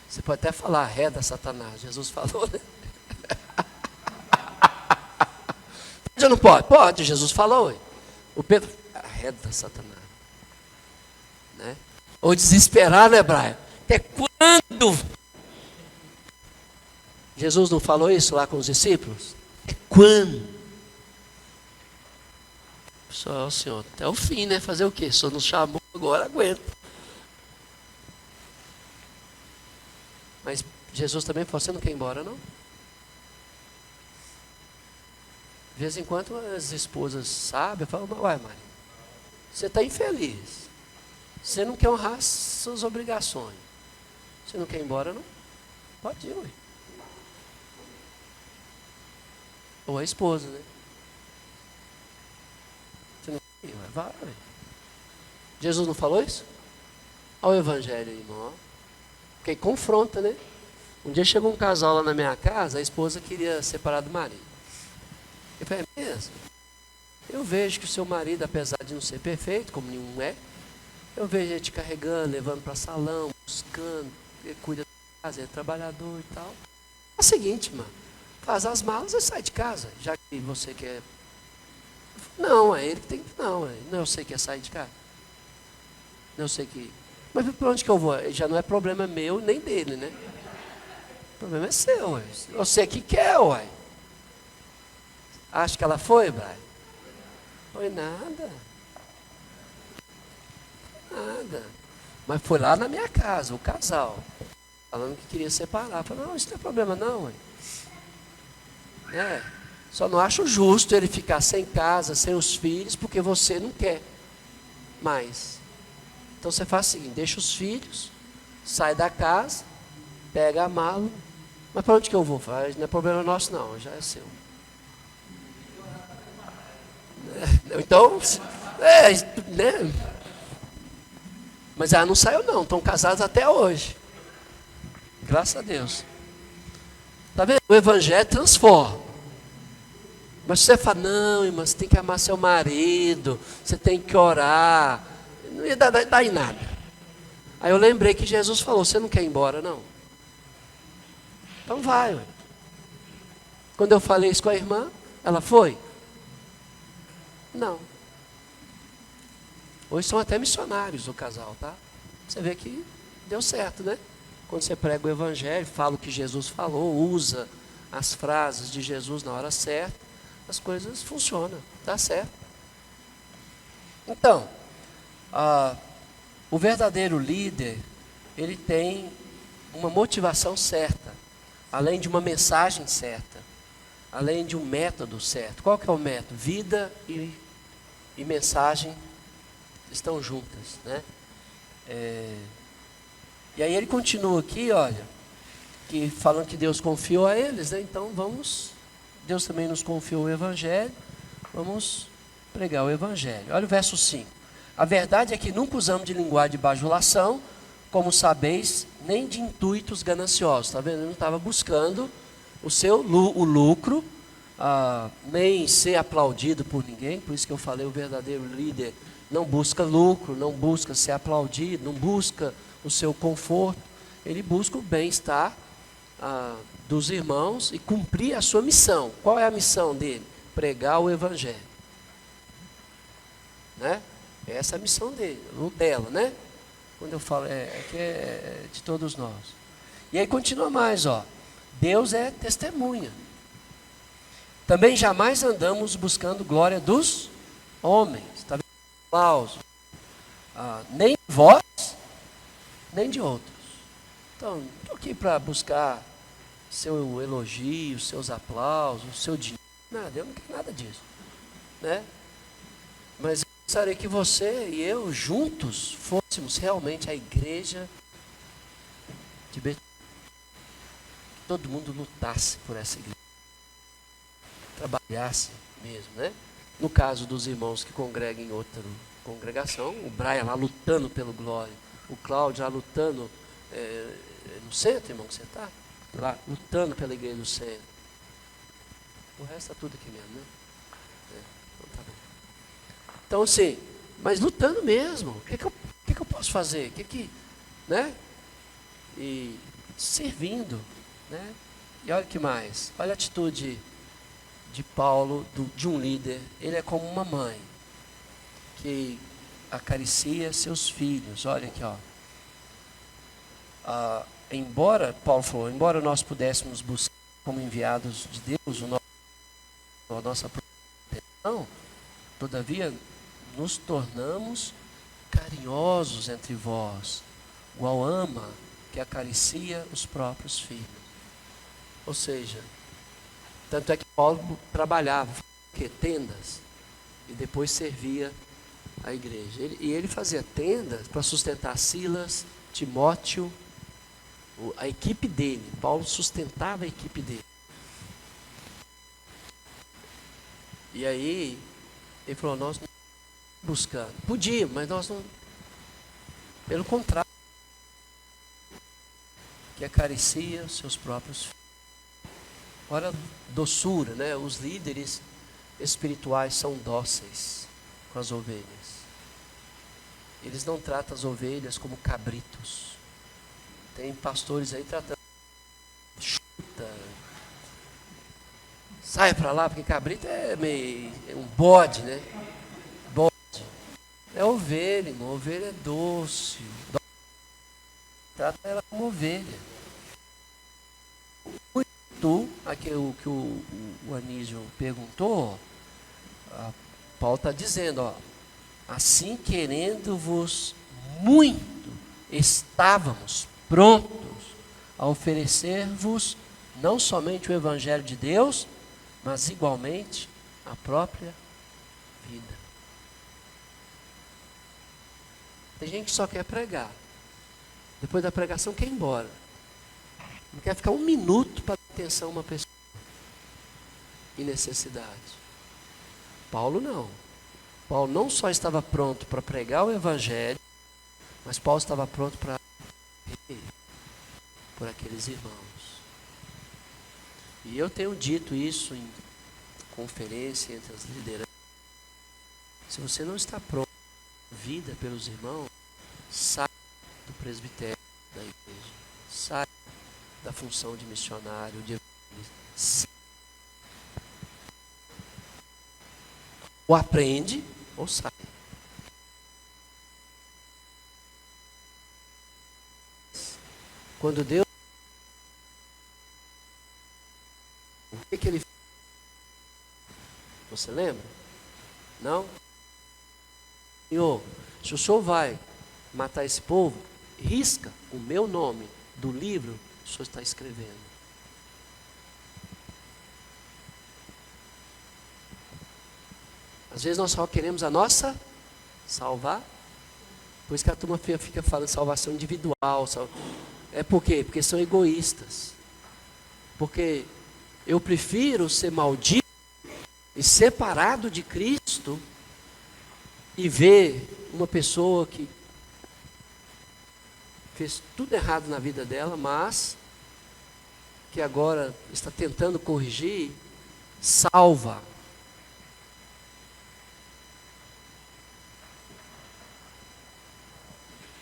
Você pode até falar, arreda Satanás, Jesus falou, né? Pode ou não pode? Pode, Jesus falou. O Pedro, arreda Satanás. Né? Ou desesperar, né, Brian? Até quando? Jesus não falou isso lá com os discípulos? Até quando? Só, Senhor, até o fim, né? Fazer o quê? O Senhor nos chamou, agora aguenta. Mas Jesus também falou, você não quer ir embora, não? De vez em quando as esposas sábias falam, uai, Maria, você está infeliz. Você não quer honrar suas obrigações. Você não quer ir embora, não? Pode ir, ué. Ou a esposa, né? Você não quer ir, vai, ué. Jesus não falou isso? Olha o Evangelho aí, irmão. Porque confronta, né? Um dia chegou um casal lá na minha casa, a esposa queria separar do marido. Eu falei, é mesmo? Eu vejo que o seu marido, apesar de não ser perfeito, como nenhum é, eu vejo ele te carregando, levando para salão, buscando, ele cuida da casa, ele é trabalhador e tal. É o seguinte, mano, faz as malas e sai de casa, já que você quer. Não, é ele que tem que. Não, não eu sei que é sair de casa. Não eu sei que. Mas para onde que eu vou? Já não é problema meu nem dele, né? O problema é seu, ué. Você que quer, ué. Acha que ela foi, Brian? Foi nada. Nada. Mas foi lá na minha casa, o casal. Falando que queria separar. Falei, não, isso não é problema não, ué. É. Só não acho justo ele ficar sem casa, sem os filhos, porque você não quer mais. Então você faz o seguinte, deixa os filhos, sai da casa, pega a mala. Mas para onde que eu vou? Não é problema nosso não, já é seu. Então, né? Mas ela não saiu não, estão casados até hoje. Graças a Deus. Está vendo? O Evangelho transforma. Mas você fala, não, irmã, você tem que amar seu marido, você tem que orar. Não ia dar em nada. Aí eu lembrei que Jesus falou, você não quer ir embora, não? Então vai, ué. Quando eu falei isso com a irmã, ela foi? Não. Hoje são até missionários o casal, tá? Você vê que deu certo, né? Quando você prega o Evangelho, fala o que Jesus falou, usa as frases de Jesus na hora certa, as coisas funcionam, dá certo. Então, o verdadeiro líder, ele tem uma motivação certa, além de uma mensagem certa, além de um método certo. Qual que é o método? Vida e mensagem estão juntas, né? E aí ele continua aqui, olha, que falando que Deus confiou a eles, né? Então Deus também nos confiou o Evangelho, vamos pregar o Evangelho. Olha o verso 5. A verdade é que nunca usamos de linguagem de bajulação, como sabeis, nem de intuitos gananciosos. Está vendo? Ele não estava buscando o lucro, nem ser aplaudido por ninguém. Por isso que eu falei, o verdadeiro líder não busca lucro, não busca ser aplaudido, não busca o seu conforto. Ele busca o bem-estar dos irmãos e cumprir a sua missão. Qual é a missão dele? Pregar o evangelho, né? Essa é a missão dele, ou dela, né? Quando eu falo, é de todos nós. E aí continua mais, ó. Deus é testemunha. Também jamais andamos buscando glória dos homens. Está vendo? Aplauso. Nem de vós, nem de outros. Então, não estou aqui para buscar seu elogio, seus aplausos, seu dinheiro. Nada, eu não quero nada disso, né? Mas eu gostaria que você e eu juntos fôssemos realmente a igreja de Betim. Que todo mundo lutasse por essa igreja, trabalhasse mesmo, né? No caso dos irmãos que congregam em outra congregação, o Brian lá lutando pelo glória, o Cláudio lá lutando no centro, irmão, que você está? Lá lutando pela igreja do centro. O resto está tudo aqui mesmo, né? Então tá bom. Então assim, mas lutando mesmo. O que eu posso fazer? Né? E servindo, né? E olha que mais. Olha a atitude de Paulo, de um líder. Ele é como uma mãe que acaricia seus filhos. Olha aqui, ó. Paulo falou, embora nós pudéssemos buscar como enviados de Deus a nossa proteção, todavia nos tornamos carinhosos entre vós, igual ama que acaricia os próprios filhos. Ou seja, tanto é que Paulo trabalhava, tendas, e depois servia a igreja. Ele fazia tendas para sustentar Silas, Timóteo, a equipe dele. Paulo sustentava a equipe dele. E aí, ele falou, nós não buscando. Podia, mas nós não. Pelo contrário, que acaricia os seus próprios filhos. Olha a doçura, né? Os líderes espirituais são dóceis com as ovelhas. Eles não tratam as ovelhas como cabritos. Tem pastores aí tratando, chuta, sai para lá, porque cabrito é um bode, né? Bode. É ovelha, irmão. Ovelha é doce. Trata ela como ovelha. Aquilo que o Anísio perguntou, Paulo está dizendo, ó, assim querendo-vos muito, estávamos prontos a oferecer-vos não somente o Evangelho de Deus, mas igualmente a própria vida. Tem gente que só quer pregar. Depois da pregação quer ir embora. Não quer ficar um minuto para dar atenção a uma pessoa em necessidade. Paulo não. Paulo não só estava pronto para pregar o Evangelho, mas Paulo estava pronto para por aqueles irmãos. E eu tenho dito isso em conferência entre as lideranças. Se você não está pronto para vida pelos irmãos, saia do presbitério da igreja. Saia da função de missionário, de evangelista. Ou aprende, ou sai. Quando Deus, o que ele fez? Você lembra? Não? Senhor, se o Senhor vai matar esse povo, risca o meu nome do livro que o Senhor está escrevendo. Às vezes nós só queremos a nossa salvar. Por isso que a turma fica falando salvação individual. É por quê? Porque são egoístas. Porque eu prefiro ser maldito e separado de Cristo e ver uma pessoa que fez tudo errado na vida dela, mas que agora está tentando corrigir, salva.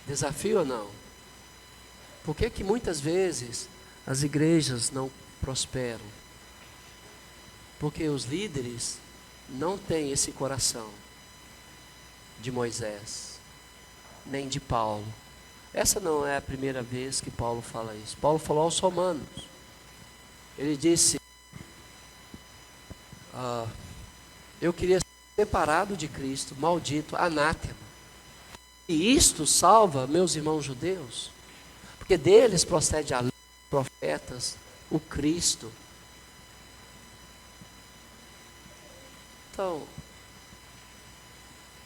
Desafio ou não? Por que que muitas vezes as igrejas não prosperam? Porque os líderes não têm esse coração de Moisés, nem de Paulo. Essa não é a primeira vez que Paulo fala isso. Paulo falou aos romanos. Ele disse, eu queria ser separado de Cristo, maldito, anátema. E isto salva meus irmãos judeus, porque deles procede a lei, os profetas, o Cristo. Então,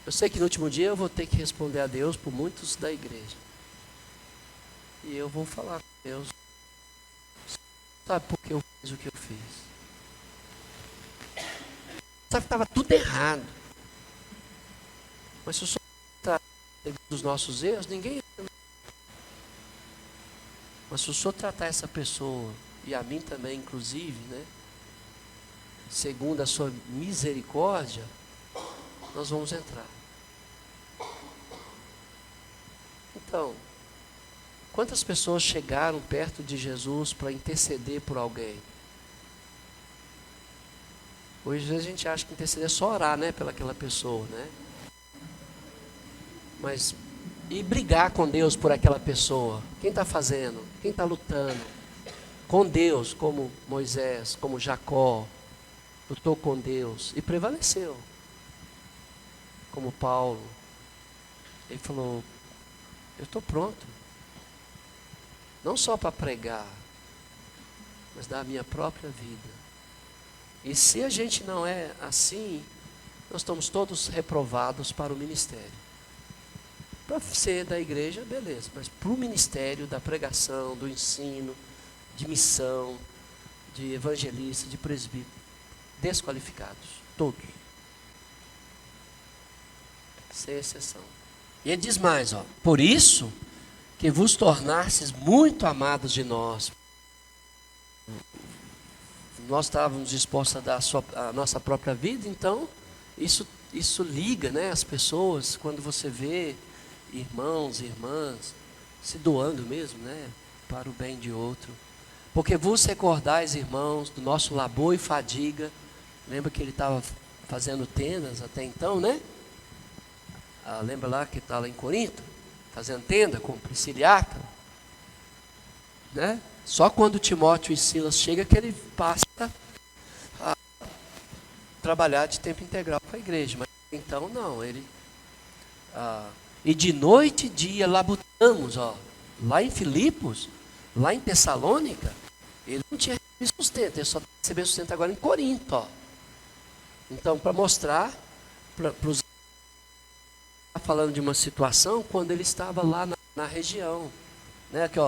eu sei que no último dia eu vou ter que responder a Deus por muitos da igreja. E eu vou falar com Deus. Sabe por que eu fiz o que eu fiz? Sabe que estava tudo errado. Mas se o Senhor tratar dos nossos erros, ninguém... Mas se o Senhor tratar essa pessoa, e a mim também inclusive, né? Segundo a sua misericórdia, nós vamos entrar. Então, quantas pessoas chegaram perto de Jesus para interceder por alguém? Hoje a gente acha que interceder é só orar, né, pelaquela pessoa, né? Mas e brigar com Deus por aquela pessoa? Quem está fazendo? Quem está lutando? Com Deus, como Moisés, como Jacó, lutou com Deus e prevaleceu. Como Paulo, ele falou, eu estou pronto, não só para pregar, mas dar a minha própria vida. E se a gente não é assim, nós estamos todos reprovados para o ministério. Para ser da igreja, beleza, mas para o ministério da pregação, do ensino, de missão, de evangelista, de presbítero, desqualificados, todos. Sem exceção. E ele diz mais, por isso que vos tornastes muito amados de nós. Nós estávamos dispostos a dar a nossa própria vida, então isso liga, né, as pessoas, quando você vê irmãos e irmãs se doando mesmo, né, para o bem de outro. Porque vos recordais, irmãos, do nosso labor e fadiga. Lembra que ele estava fazendo tendas até então, né? Lembra lá que está lá em Corinto? Fazendo tenda com Priscila e Áquila, né? Só quando Timóteo e Silas chegam que ele passa a trabalhar de tempo integral para a igreja. Mas então não, ele... e de noite e dia labutamos, lá em Filipos, lá em Tessalônica, ele não tinha recebido sustento, ele só recebeu sustento agora em Corinto, Então, para mostrar para os... falando de uma situação quando ele estava lá na região, né? Aqui,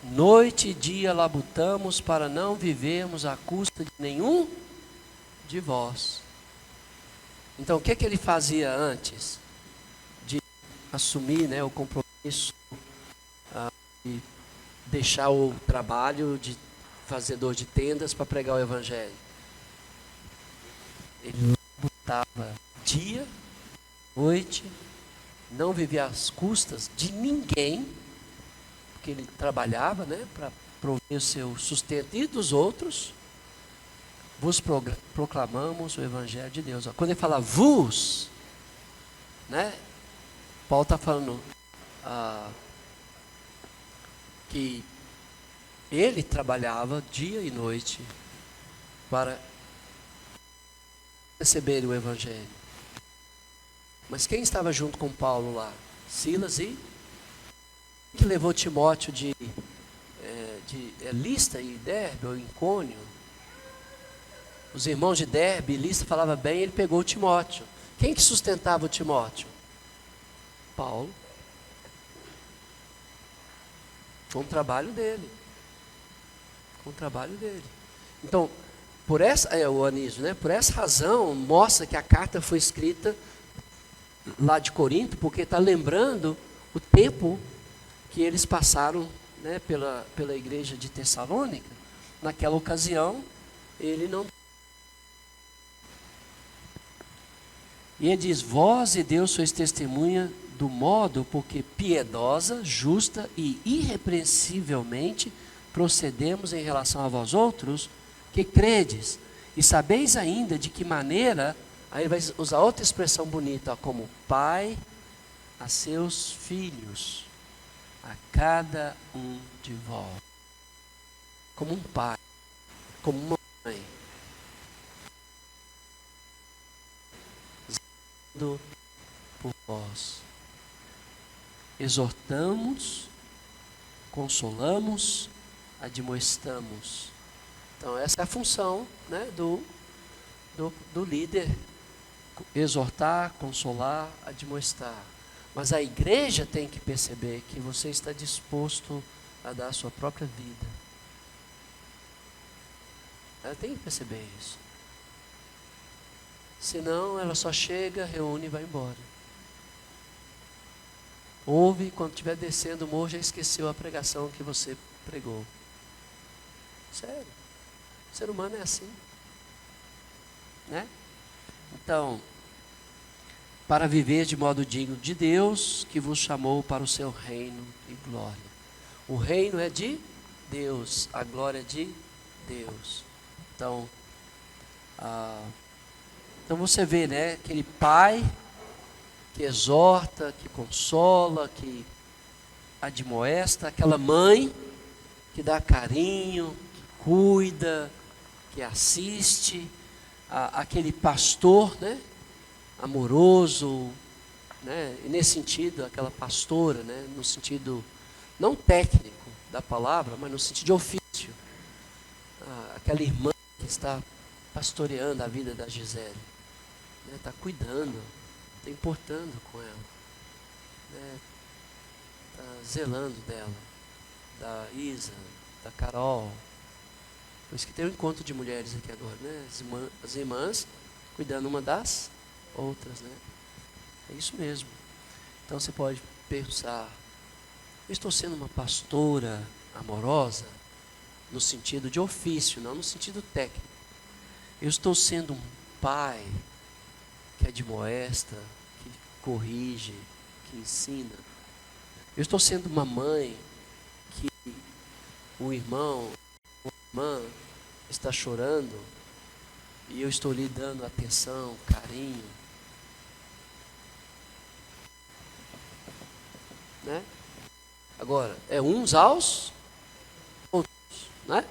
noite e dia labutamos para não vivermos à custa de nenhum de vós. Então, o que ele fazia antes de assumir, né, o compromisso, de deixar o trabalho de fazedor de tendas para pregar o evangelho? Ele labutava dia, noite, não vivia às custas de ninguém, porque ele trabalhava, né, para prover o seu sustento e dos outros. Vos proclamamos o evangelho de Deus. Quando ele fala vos, né, Paulo está falando que ele trabalhava dia e noite para receber o evangelho. Mas quem estava junto com Paulo lá? Silas e... que levou Timóteo de Listra e Derbe, ou Icônio? Os irmãos de Derbe e Listra falavam bem, ele pegou o Timóteo. Quem que sustentava o Timóteo? Paulo. Com o trabalho dele. Com o trabalho dele. Então, por essa, o Anísio, né? Por essa razão, mostra que a carta foi escrita lá de Corinto, porque está lembrando o tempo que eles passaram, né, pela igreja de Tessalônica. Naquela ocasião, ele não E ele diz: vós e Deus sois testemunha do modo porque piedosa, justa e irrepreensivelmente procedemos em relação a vós outros, que credes, e sabeis ainda de que maneira, aí ele vai usar outra expressão bonita, ó, como pai a seus filhos, a cada um de vós. Como um pai, como uma mãe. Zelando por vós. Exortamos, consolamos, admoestamos. Então essa é a função, né, do líder. Exortar, consolar, admoestar. Mas a igreja tem que perceber que você está disposto a dar a sua própria vida. Ela tem que perceber isso. Senão ela só chega, reúne e vai embora. Ouve, quando estiver descendo o morro, já esqueceu a pregação que você pregou. Sério. O ser humano é assim. Né? Então, para viver de modo digno de Deus, que vos chamou para o seu reino e glória. O reino é de Deus, a glória é de Deus. Então, então você vê, né, aquele pai que exorta, que consola, que admoesta, aquela mãe que dá carinho, que cuida, que assiste, aquele pastor, né, amoroso, né, e nesse sentido, aquela pastora, né, no sentido não técnico da palavra, mas no sentido de ofício, aquela irmã que está pastoreando a vida da Gisele, né, está cuidando, está importando com ela, né, está zelando dela, da Isa, da Carol. Por isso que tem um encontro de mulheres aqui agora, né? As irmãs cuidando uma das outras, né? É isso mesmo. Então você pode pensar: eu estou sendo uma pastora amorosa no sentido de ofício, não no sentido técnico. Eu estou sendo um pai que admoesta, que corrige, que ensina. Eu estou sendo uma mãe que o irmão, a irmã está chorando e eu estou lhe dando atenção, carinho. Né? Agora, é uns aos outros, né?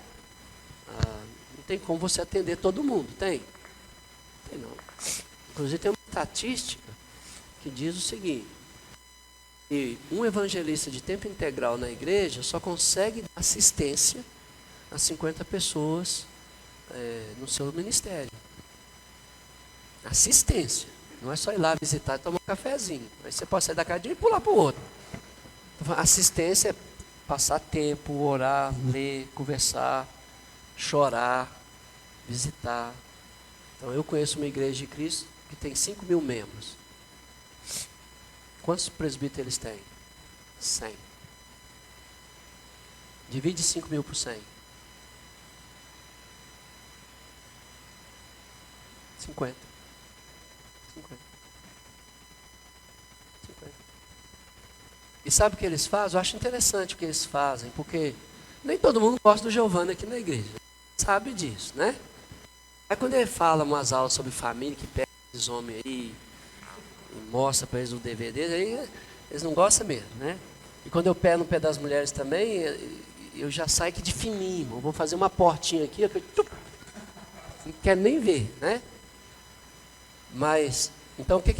Não tem como você atender todo mundo, tem? Tem não. Inclusive tem uma estatística que diz o seguinte: que um evangelista de tempo integral na igreja só consegue dar assistência a 50 pessoas no seu ministério. Assistência. Não é só ir lá visitar e tomar um cafezinho. Aí você pode sair da casa e pular para o outro. Assistência é passar tempo, orar, ler, conversar, chorar, visitar. Então eu conheço uma igreja de Cristo que tem 5.000 membros. Quantos presbíteros eles têm? 100. Divide 5.000 por 100. 50. 50. E sabe o que eles fazem? Eu acho interessante o que eles fazem, porque nem todo mundo gosta do Giovanni aqui na igreja. Sabe disso, né? Aí quando ele fala umas aulas sobre família, que pega esses homens aí e mostra para eles o DVD, aí eles não gostam mesmo, né? E quando eu pego no pé das mulheres também, eu já saio aqui de fininho. Eu vou fazer uma portinha aqui, não quero nem ver, né? Mas, então o que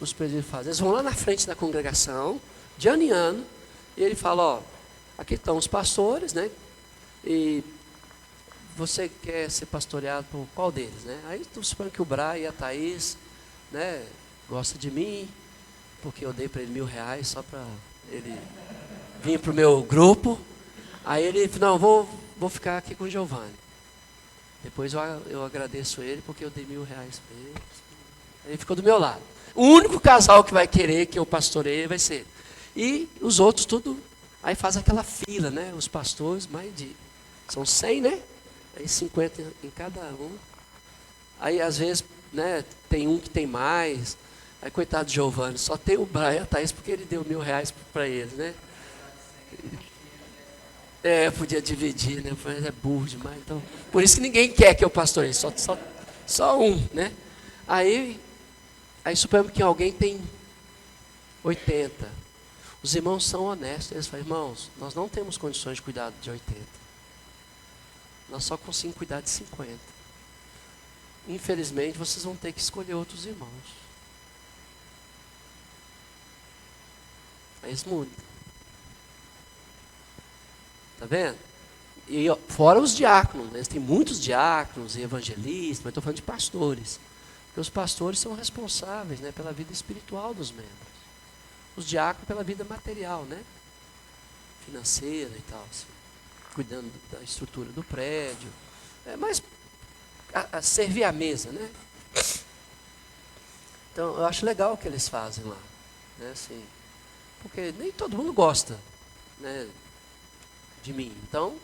os presbíteros fazem? Eles vão lá na frente da congregação, de ano em ano, e ele fala: ó, aqui estão os pastores, né? E você quer ser pastoreado por qual deles, né? Aí tu supõe que o Brian e a Thaís, né, gosta de mim, porque eu dei para ele R$1.000 só para ele vir para o meu grupo. Aí ele falou: não, vou ficar aqui com o Giovanni. Depois eu agradeço ele porque eu dei R$1.000 para ele. Ele ficou do meu lado. O único casal que vai querer que eu pastoreie vai ser. E os outros tudo, aí faz aquela fila, né? Os pastores, são 100, né? Aí 50 em cada um. Aí às vezes, né, tem um que tem mais, Aí, coitado de Giovanni, só tem o Brian e a Thaís porque ele deu R$ 1.000 para eles, né? Podia dividir, né? Mas é burro demais. Então, por isso que ninguém quer que eu pastoreie, só um, né? Aí suponhamos que alguém tem 80. Os irmãos são honestos. Eles falam, irmãos, nós não temos condições de cuidar de 80. Nós só conseguimos cuidar de 50. Infelizmente, vocês vão ter que escolher outros irmãos. Aí eles mudam. Tá vendo? E fora os diáconos, né? Tem muitos diáconos e evangelistas, mas estou falando de pastores. Porque os pastores são responsáveis, né, pela vida espiritual dos membros. Os diáconos pela vida material, né? Financeira e tal, assim, cuidando da estrutura do prédio. Mas a servir à mesa, né? Então, eu acho legal o que eles fazem lá, né? Assim, porque nem todo mundo gosta, né, de mim. Então,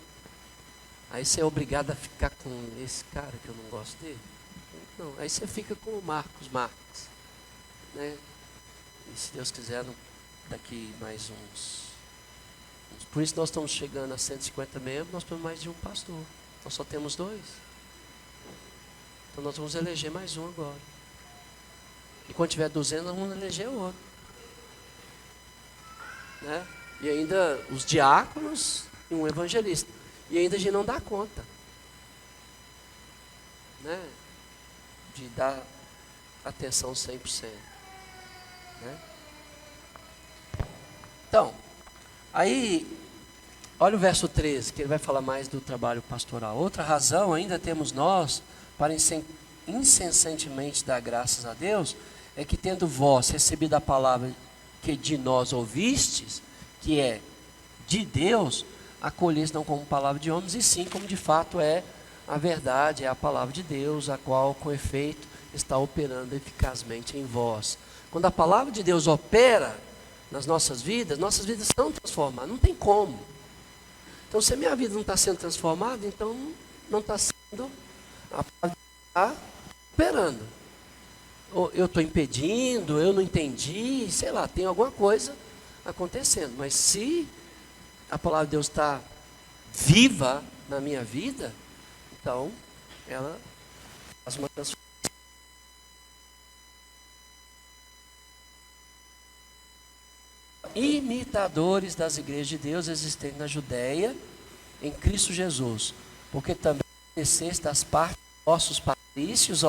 aí você é obrigado a ficar com esse cara que eu não gosto dele. Não, aí você fica com o Marcos, né? E se Deus quiser, daqui mais por isso nós estamos chegando a 150 membros, nós temos mais de um pastor. Nós só temos 2. Então nós vamos eleger mais um agora. E quando tiver 200, nós vamos eleger outro. Né? E ainda os diáconos e um evangelista. E ainda a gente não dá conta, né, de dar atenção 100%. Né? Então, aí, olha o verso 13, que ele vai falar mais do trabalho pastoral. Outra razão ainda temos nós, para incessantemente dar graças a Deus, é que tendo vós recebido a palavra que de nós ouvistes, que é de Deus, acolheis não como palavra de homens, e sim como de fato é a verdade, é a palavra de Deus, a qual com efeito está operando eficazmente em vós. Quando a palavra de Deus opera nas nossas vidas são transformadas, não tem como. Então, se a minha vida não está sendo transformada, então não está sendo, a palavra está operando. Ou eu estou impedindo, eu não entendi, sei lá, tem alguma coisa acontecendo. Mas se a palavra de Deus está viva na minha vida, então ela faz uma transformação. Imitadores das igrejas de Deus existentes na Judéia, em Cristo Jesus, porque também conheceste das partes dos nossos patrícios,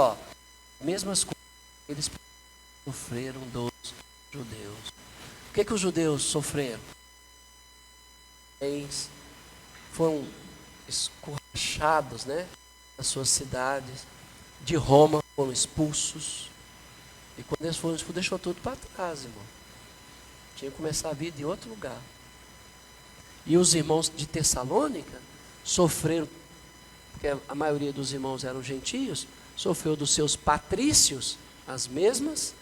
mesmas coisas que eles sofreram dos judeus. O que os judeus sofreram? Eles foram escorrachados, né, das suas cidades. De Roma foram expulsos. E quando eles foram expulsos, deixou tudo para trás, irmão. Tinha que começar a vida em outro lugar. E os irmãos de Tessalônica sofreram, porque a maioria dos irmãos eram gentios, sofreu dos seus patrícios as mesmas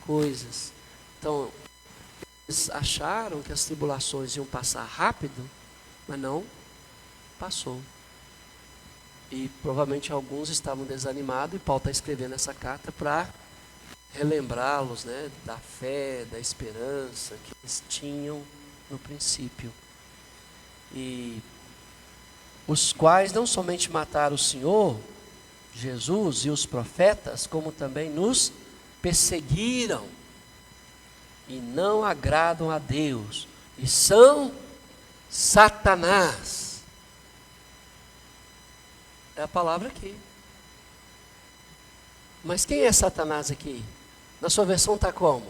coisas. Então, eles acharam que as tribulações iam passar rápido, mas não passou. E provavelmente alguns estavam desanimados, e Paulo está escrevendo essa carta para relembrá-los, né, da fé, da esperança que eles tinham no princípio. E os quais não somente mataram o Senhor Jesus e os profetas, como também nos perseguiram e não agradam a Deus, e são Satanás. É a palavra aqui. Mas quem é Satanás aqui? Na sua versão está como?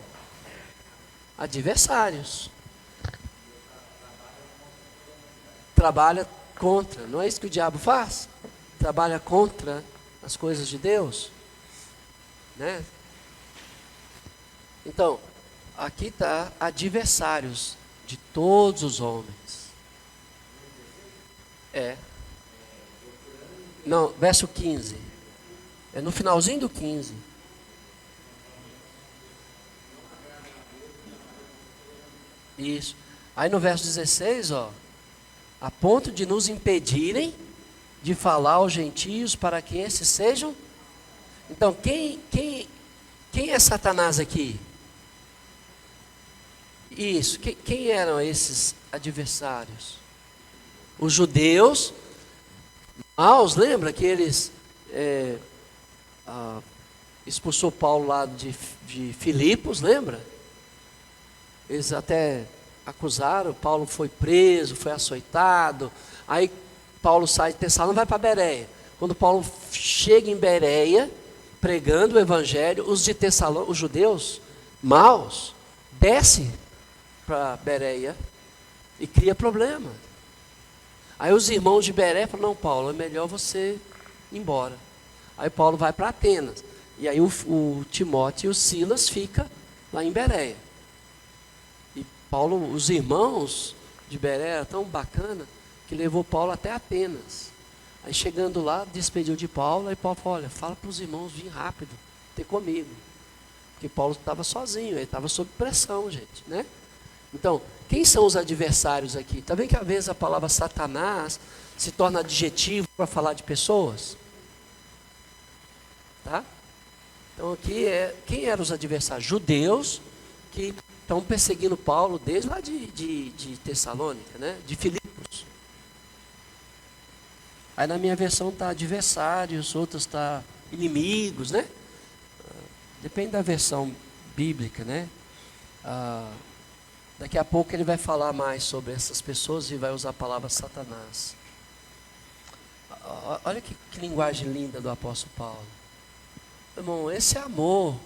Adversários. Trabalha contra. Não é isso que o diabo faz? Trabalha contra as coisas de Deus, né? Então, aqui está adversários de todos os homens. Não, verso 15. É no finalzinho do 15. Isso. Aí no verso 16, a ponto de nos impedirem de falar aos gentios para que esses sejam. Então, quem Quem é Satanás aqui? Isso, quem eram esses adversários? Os judeus maus, lembra que eles expulsou Paulo lá de Filipos, lembra? Eles até acusaram, Paulo foi preso, foi açoitado, aí Paulo sai de Tessalônica, vai para Bereia. Quando Paulo chega em Bereia, pregando o evangelho, os de Tessalônica, os judeus maus, descem para Bereia e cria problema. Aí os irmãos de Bereia falam, não, Paulo, é melhor você ir embora. Aí Paulo vai para Atenas. E aí o Timóteo e o Silas ficam lá em Bereia. E Paulo, os irmãos de Bereia eram tão bacana que levou Paulo até Atenas. Aí chegando lá, despediu de Paulo, aí Paulo falou, olha, fala para os irmãos virem rápido, ter comigo. Porque Paulo estava sozinho, ele estava sob pressão, gente, né? Então, quem são os adversários aqui? Está vendo que às vezes a palavra Satanás se torna adjetivo para falar de pessoas? Tá? Então aqui quem eram os adversários? Judeus que estão perseguindo Paulo desde lá de Tessalônica, né? De Filipos. Aí na minha versão está adversários, outras está inimigos, né? Depende da versão bíblica, né? Daqui a pouco ele vai falar mais sobre essas pessoas e vai usar a palavra Satanás. Olha que linguagem linda do apóstolo Paulo. Irmão, esse amor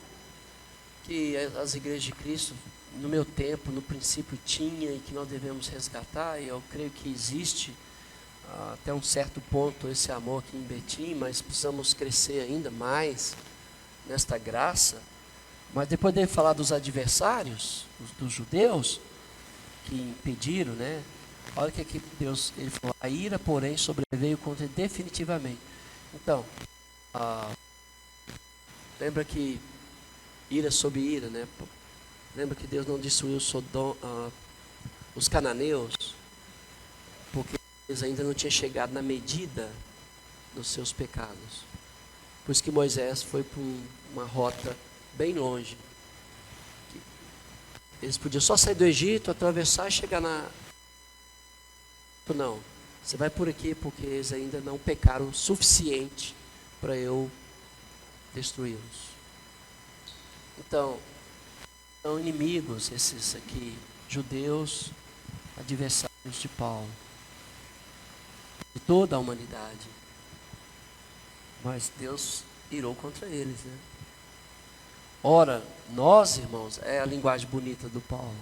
que as igrejas de Cristo, no meu tempo, no princípio tinha e que nós devemos resgatar, e eu creio que existe até um certo ponto esse amor aqui em Betim, mas precisamos crescer ainda mais nesta graça. Mas depois dele falar dos adversários, dos judeus, que impediram, né? Olha o que aqui Deus, ele falou, a ira, porém, sobreveio contra ele definitivamente. Então, lembra que ira sobre ira, né? Lembra que Deus não destruiu os cananeus, porque eles ainda não tinham chegado na medida dos seus pecados. Por isso que Moisés foi para uma rota bem longe. Eles podiam só sair do Egito, atravessar e chegar na... Não, você vai por aqui porque eles ainda não pecaram o suficiente para eu destruí-los. Então, são inimigos esses aqui, judeus, adversários de Paulo, de toda a humanidade. Mas Deus irou contra eles, né? Ora, nós, irmãos, é a linguagem bonita do Paulo,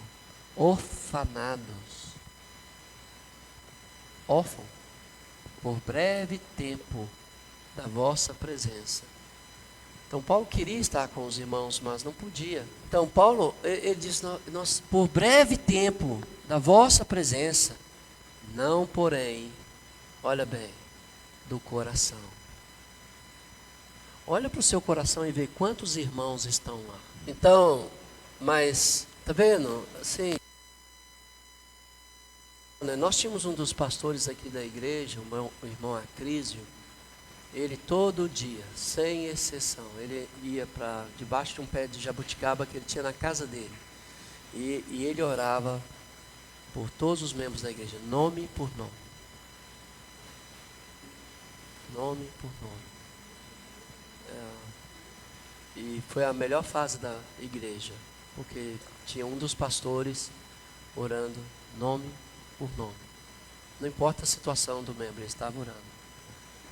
orfanados, órfão, por breve tempo da vossa presença. Então Paulo queria estar com os irmãos, mas não podia. Então Paulo, ele diz, nós por breve tempo da vossa presença, não porém, olha bem, do coração. Olha para o seu coração e vê quantos irmãos estão lá. Então, mas, tá vendo? Assim, nós tínhamos um dos pastores aqui da igreja, o irmão Acrísio. Ele todo dia, sem exceção, ele ia para debaixo de um pé de jabuticaba que ele tinha na casa dele. E ele orava por todos os membros da igreja, nome por nome. Nome por nome. E foi a melhor fase da igreja, porque tinha um dos pastores orando nome por nome. Não importa a situação do membro, ele estava orando.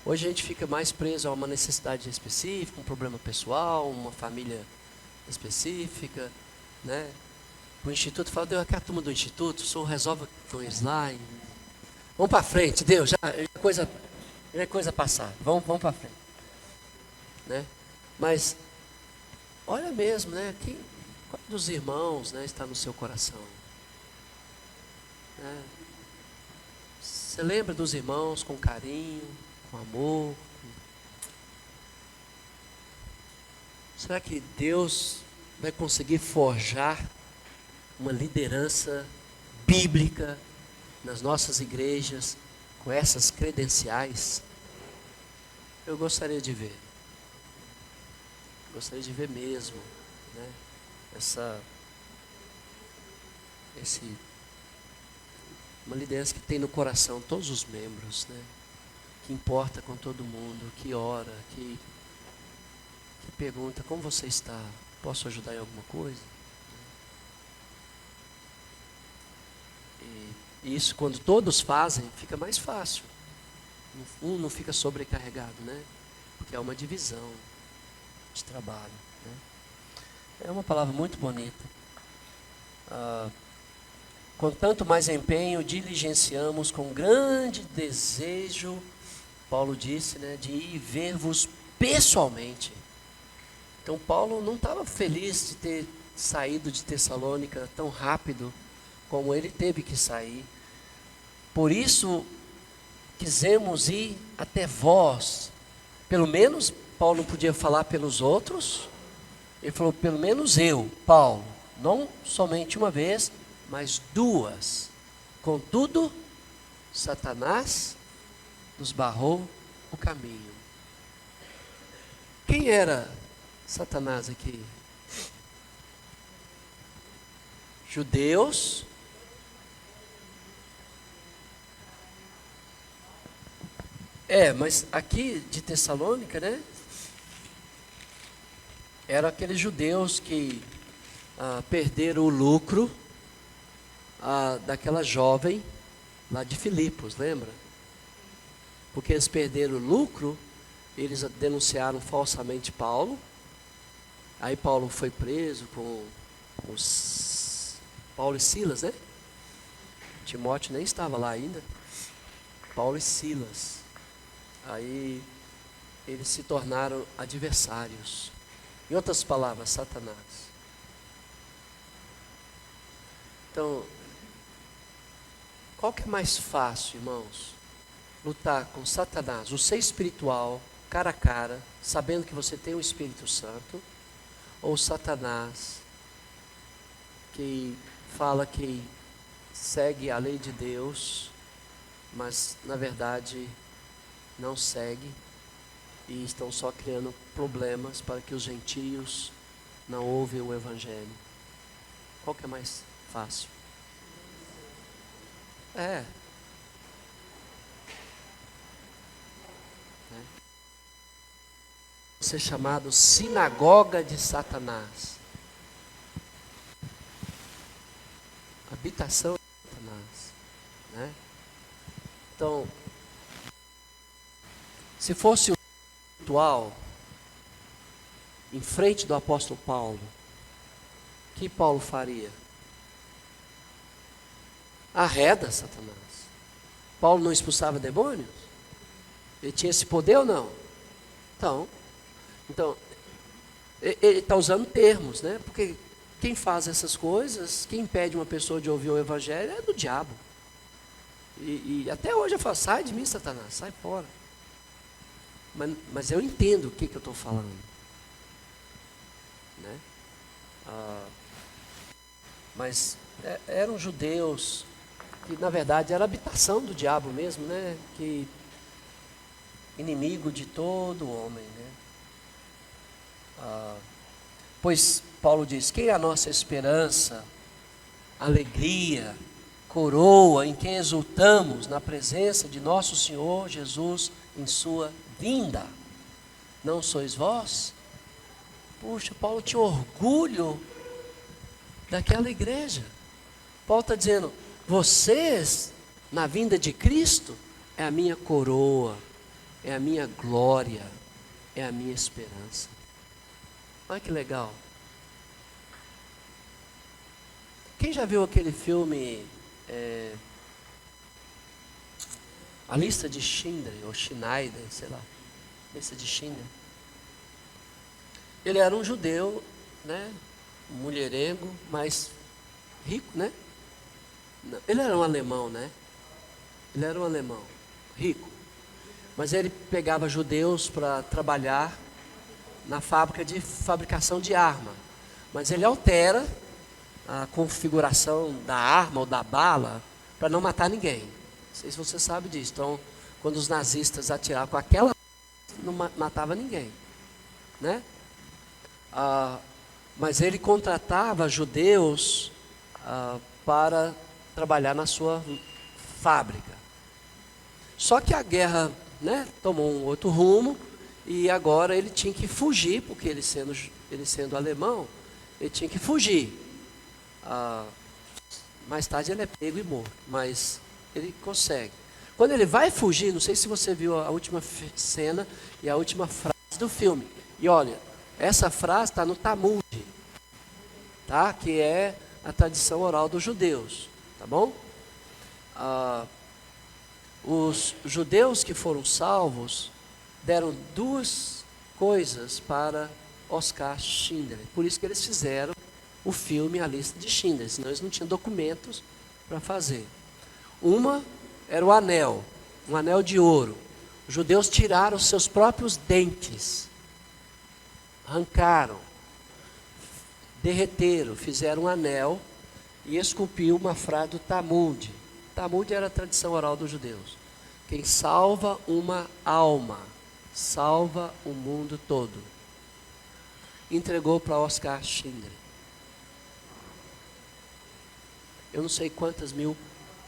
Hoje a gente fica mais preso a uma necessidade específica, um problema pessoal, uma família específica, né? O instituto fala, Deus, aqui é a turma do instituto, o senhor resolve com eles lá. Vamos para frente, Deus, já é coisa passada, vamos para frente. Né? Mas, olha mesmo, né? Qual dos irmãos, né, está no seu coração? Né? Você lembra dos irmãos com carinho, com amor? Será que Deus vai conseguir forjar uma liderança bíblica nas nossas igrejas com essas credenciais? Eu gostaria de ver. Gostaria de ver mesmo, né? Uma liderança que tem no coração todos os membros, né? Que importa com todo mundo, que ora, que pergunta: como você está? Posso ajudar em alguma coisa? E isso, quando todos fazem, fica mais fácil. Um não fica sobrecarregado, né? Porque é uma divisão de trabalho, né? É uma palavra muito bonita. Com tanto mais empenho, diligenciamos com grande desejo, Paulo disse, né, de ir ver-vos pessoalmente. Então Paulo não estava feliz de ter saído de Tessalônica tão rápido como ele teve que sair. Por isso quisemos ir até vós. Pelo menos Paulo não podia falar pelos outros. Ele falou: pelo menos eu, Paulo, não somente uma vez, mas duas. Contudo, Satanás nos barrou o caminho. Quem era Satanás aqui? Judeus. Mas aqui de Tessalônica, né? Eram aqueles judeus que perderam o lucro daquela jovem lá de Filipos, lembra? Porque eles perderam o lucro, eles denunciaram falsamente Paulo. Aí Paulo foi preso com os Paulo e Silas, né? Timóteo nem estava lá ainda. Paulo e Silas. Aí eles se tornaram adversários. Em outras palavras, Satanás. Então, qual que é mais fácil, irmãos? Lutar com Satanás, o ser espiritual, cara a cara, sabendo que você tem o Espírito Santo, ou Satanás, que fala que segue a lei de Deus, mas na verdade não segue, e estão só criando problemas para que os gentios não ouvem o Evangelho. Qual que é mais fácil? Ser chamado sinagoga de Satanás, habitação de Satanás, né? Então, se fosse o ritual em frente do apóstolo Paulo, o que Paulo faria? Arreda Satanás. Paulo não expulsava demônios? Ele tinha esse poder ou não? Então, ele está usando termos, né? Porque quem faz essas coisas, quem impede uma pessoa de ouvir o Evangelho é do diabo. E até hoje eu falo: sai de mim, Satanás, sai fora. Mas eu entendo o que eu estou falando, né? Mas eram judeus que na verdade era habitação do diabo mesmo, né? Que inimigo de todo homem, né? Pois Paulo diz: quem é a nossa esperança, alegria, coroa, em quem exultamos na presença de nosso Senhor Jesus em sua vinda? Não sois vós? Puxa, Paulo tinha orgulho daquela igreja. Paulo está dizendo: vocês, na vinda de Cristo, é a minha coroa, é a minha glória, é a minha esperança. Olha que legal. Quem já viu aquele filme A Lista de Schindler, ou Schneider, sei lá, Lista de Schindler? Ele era um judeu, né, mulherengo, mas rico, né? Ele era um alemão, né? Ele era um alemão, rico. Mas ele pegava judeus para trabalhar na fábrica de fabricação de arma. Mas ele altera a configuração da arma ou da bala para não matar ninguém. Não sei se você sabe disso. Então, quando os nazistas atiravam com aquela, não matava ninguém, né? Mas ele contratava judeus para trabalhar na sua fábrica. Só que a guerra, né, tomou um outro rumo e agora ele tinha que fugir, porque ele sendo alemão, ele tinha que fugir. Mais tarde ele é pego e morto, mas ele consegue. Quando ele vai fugir, não sei se você viu a última cena e a última frase do filme. E olha, essa frase está no Talmud, tá? Que é a tradição oral dos judeus, tá bom? Os judeus que foram salvos deram duas coisas para Oscar Schindler. Por isso que eles fizeram o filme A Lista de Schindler, senão eles não tinham documentos para fazer. Uma era o anel, um anel de ouro. Os judeus tiraram os seus próprios dentes, arrancaram, derreteram, fizeram um anel e esculpiu uma frase do Talmud. Talmud era a tradição oral dos judeus. Quem salva uma alma, salva o mundo todo. Entregou para Oscar Schindler. Eu não sei quantas mil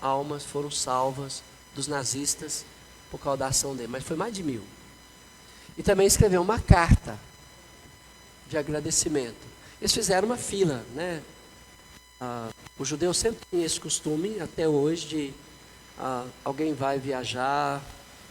almas foram salvas dos nazistas por causa da ação dele, mas foi mais de 1000. E também escreveu uma carta de agradecimento. Eles fizeram uma fila, né? Os judeus sempre têm esse costume, até hoje, de alguém vai viajar.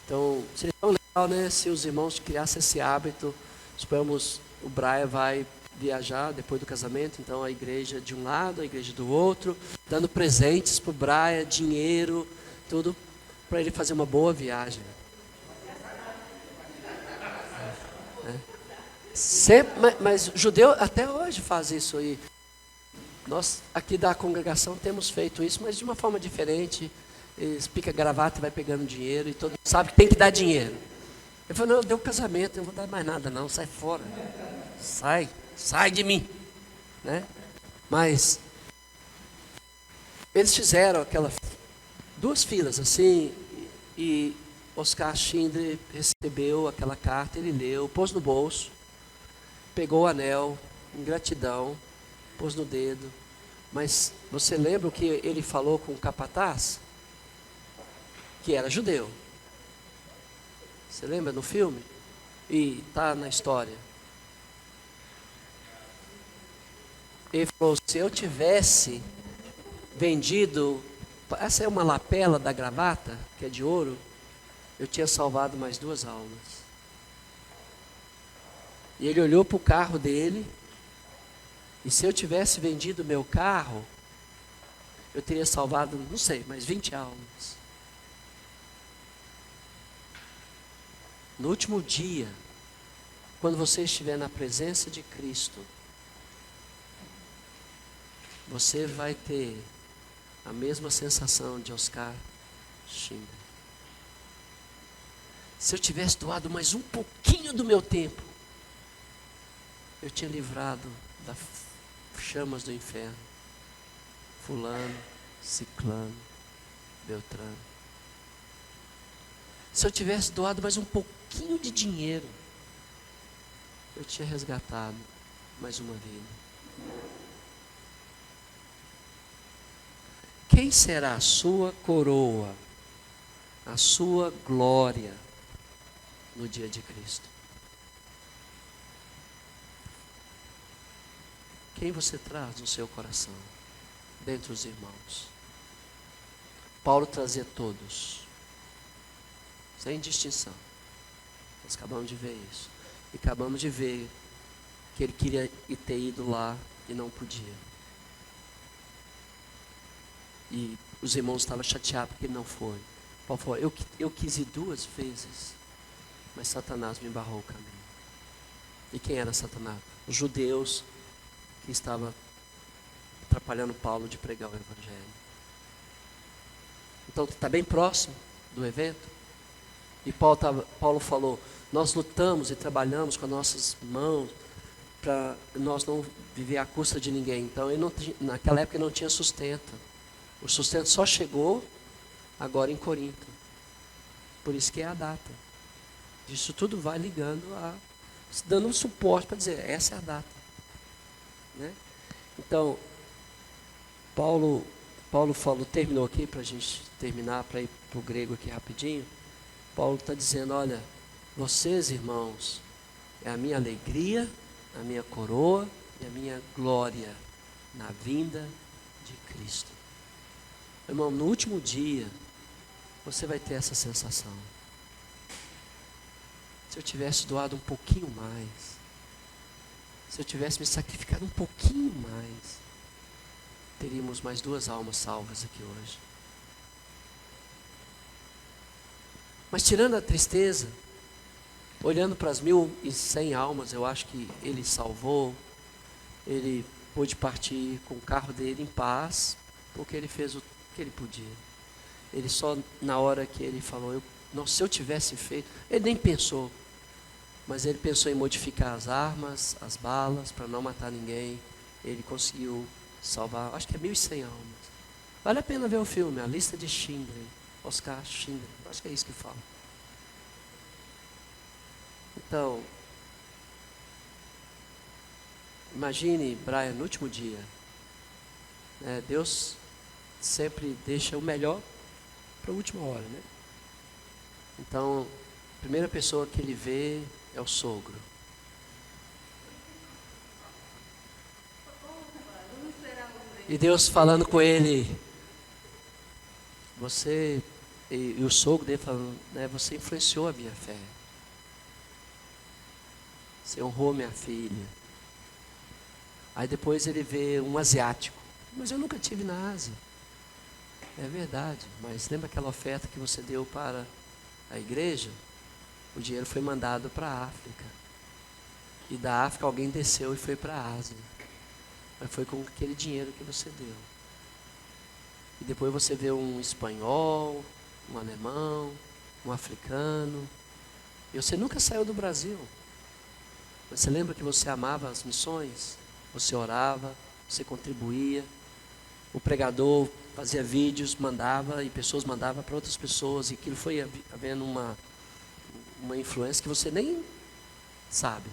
Então, seria tão legal, né, se os irmãos criassem esse hábito. Suponhamos, o Brian vai viajar depois do casamento, então a igreja de um lado, a igreja do outro, dando presentes para o Brian, dinheiro, tudo para ele fazer uma boa viagem. Sempre, mas judeu até hoje faz isso aí. Nós aqui da congregação temos feito isso, mas de uma forma diferente. Eles pica gravata e vai pegando dinheiro e todo mundo sabe que tem que dar dinheiro. Ele falou, não, deu um casamento, eu não vou dar mais nada não, sai fora. Sai de mim. Né? Mas eles fizeram duas filas assim, e Oscar Schindler recebeu aquela carta, ele leu, pôs no bolso, pegou o anel, em gratidão, pôs no dedo. Mas você lembra o que ele falou com o capataz? Que era judeu. Você lembra no filme? E está na história. Ele falou, se eu tivesse vendido, essa é uma lapela da gravata, que é de ouro, eu tinha salvado mais 2 almas. E ele olhou para o carro dele, e se eu tivesse vendido meu carro, eu teria salvado, não sei, mais 20 almas. No último dia, quando você estiver na presença de Cristo, você vai ter a mesma sensação de Oscar Schindler. Se eu tivesse doado mais um pouquinho do meu tempo, eu tinha livrado das chamas do inferno. Fulano, ciclano, beltrano. Se eu tivesse doado mais um pouquinho de dinheiro, eu tinha resgatado mais uma vida. Quem será a sua coroa, a sua glória no dia de Cristo? Quem você traz no seu coração, dentre os irmãos? Paulo trazia todos, sem distinção. Nós acabamos de ver isso. E acabamos de ver que ele queria ter ido lá e não podia. E os irmãos estavam chateados porque ele não foi. Paulo falou, eu quis ir 2 vezes, mas Satanás me barrou o caminho. E quem era Satanás? Os judeus que estavam atrapalhando Paulo de pregar o evangelho. Então está bem próximo do evento. E Paulo falou, nós lutamos e trabalhamos com as nossas mãos para nós não viver à custa de ninguém. Então naquela época ele não tinha sustento. O sustento só chegou agora em Corinto. Por isso que é a data. Isso tudo vai ligando dando um suporte para dizer, essa é a data. né? Então, Paulo falou, terminou aqui para a gente terminar, para ir para o grego aqui rapidinho. Paulo está dizendo, olha, vocês irmãos, é a minha alegria, a minha coroa e a minha glória na vinda de Cristo. Irmão, no último dia, você vai ter essa sensação. Se eu tivesse doado um pouquinho mais, se eu tivesse me sacrificado um pouquinho mais, teríamos mais 2 almas salvas aqui hoje. Mas tirando a tristeza, olhando para as 1.100 almas, eu acho que ele salvou, ele pôde partir com o carro dele em paz, porque ele fez o que ele podia. Ele só, na hora que ele falou, nossa, se eu tivesse feito, ele nem pensou, mas ele pensou em modificar as armas, as balas, para não matar ninguém. Ele conseguiu salvar, acho que é 1.100 almas. Vale a pena ver o filme, A Lista de Schindler, Oscar Schindler, acho que é isso que fala. Então, imagine, Brian, no último dia, né, Deus sempre deixa o melhor para a última hora, né? Então, a primeira pessoa que ele vê é o sogro. E Deus falando com ele, e o sogro dele falando, né, você influenciou a minha fé. Você honrou minha filha. Aí depois ele vê um asiático. Mas eu nunca tive na Ásia. É verdade, mas lembra aquela oferta que você deu para a igreja? O dinheiro foi mandado para a África. E da África alguém desceu e foi para a Ásia. Mas foi com aquele dinheiro que você deu. E depois você vê um espanhol, um alemão, um africano. E você nunca saiu do Brasil. Mas você lembra que você amava as missões? Você orava, você contribuía. O pregador fazia vídeos, mandava, e pessoas mandavam para outras pessoas. E aquilo foi havendo uma influência que você nem sabe.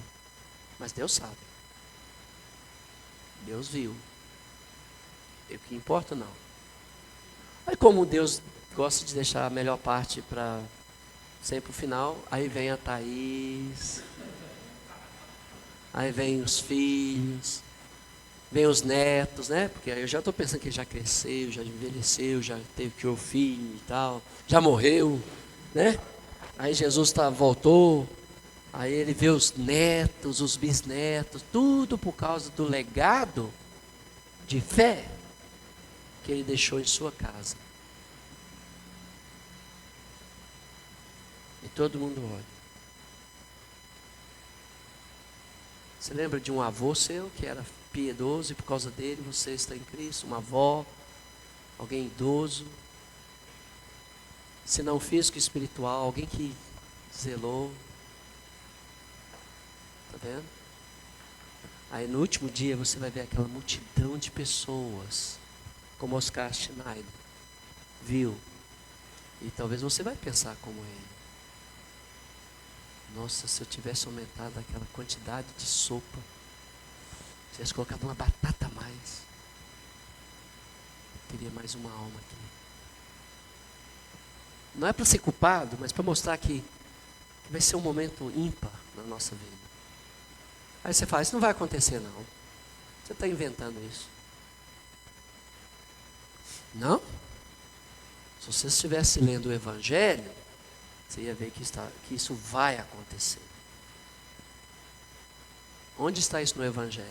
Mas Deus sabe. Deus viu. E o que importa não. Aí como Deus gosta de deixar a melhor parte para sempre o final, aí vem a Thaís, aí vem os filhos, vem os netos, né? Porque aí eu já estou pensando que ele já cresceu, já envelheceu, já teve que o filho e tal, já morreu, né? Aí Jesus voltou, aí ele vê os netos, os bisnetos, tudo por causa do legado de fé que ele deixou em sua casa. E todo mundo olha. Você lembra de um avô seu que era piedoso e por causa dele você está em Cristo? Uma avó, alguém idoso, se não físico, espiritual, alguém que zelou. Está vendo? Aí no último dia você vai ver aquela multidão de pessoas, como Oscar Schneider viu. E talvez você vai pensar como ele. Nossa, se eu tivesse aumentado aquela quantidade de sopa, se tivesse colocado uma batata a mais, teria mais uma alma aqui. Não é para ser culpado, mas para mostrar que vai ser um momento ímpar na nossa vida. Aí você fala, isso não vai acontecer não. Você está inventando isso. Não? Se você estivesse lendo o Evangelho, você ia ver que isso vai acontecer. Onde está isso no Evangelho?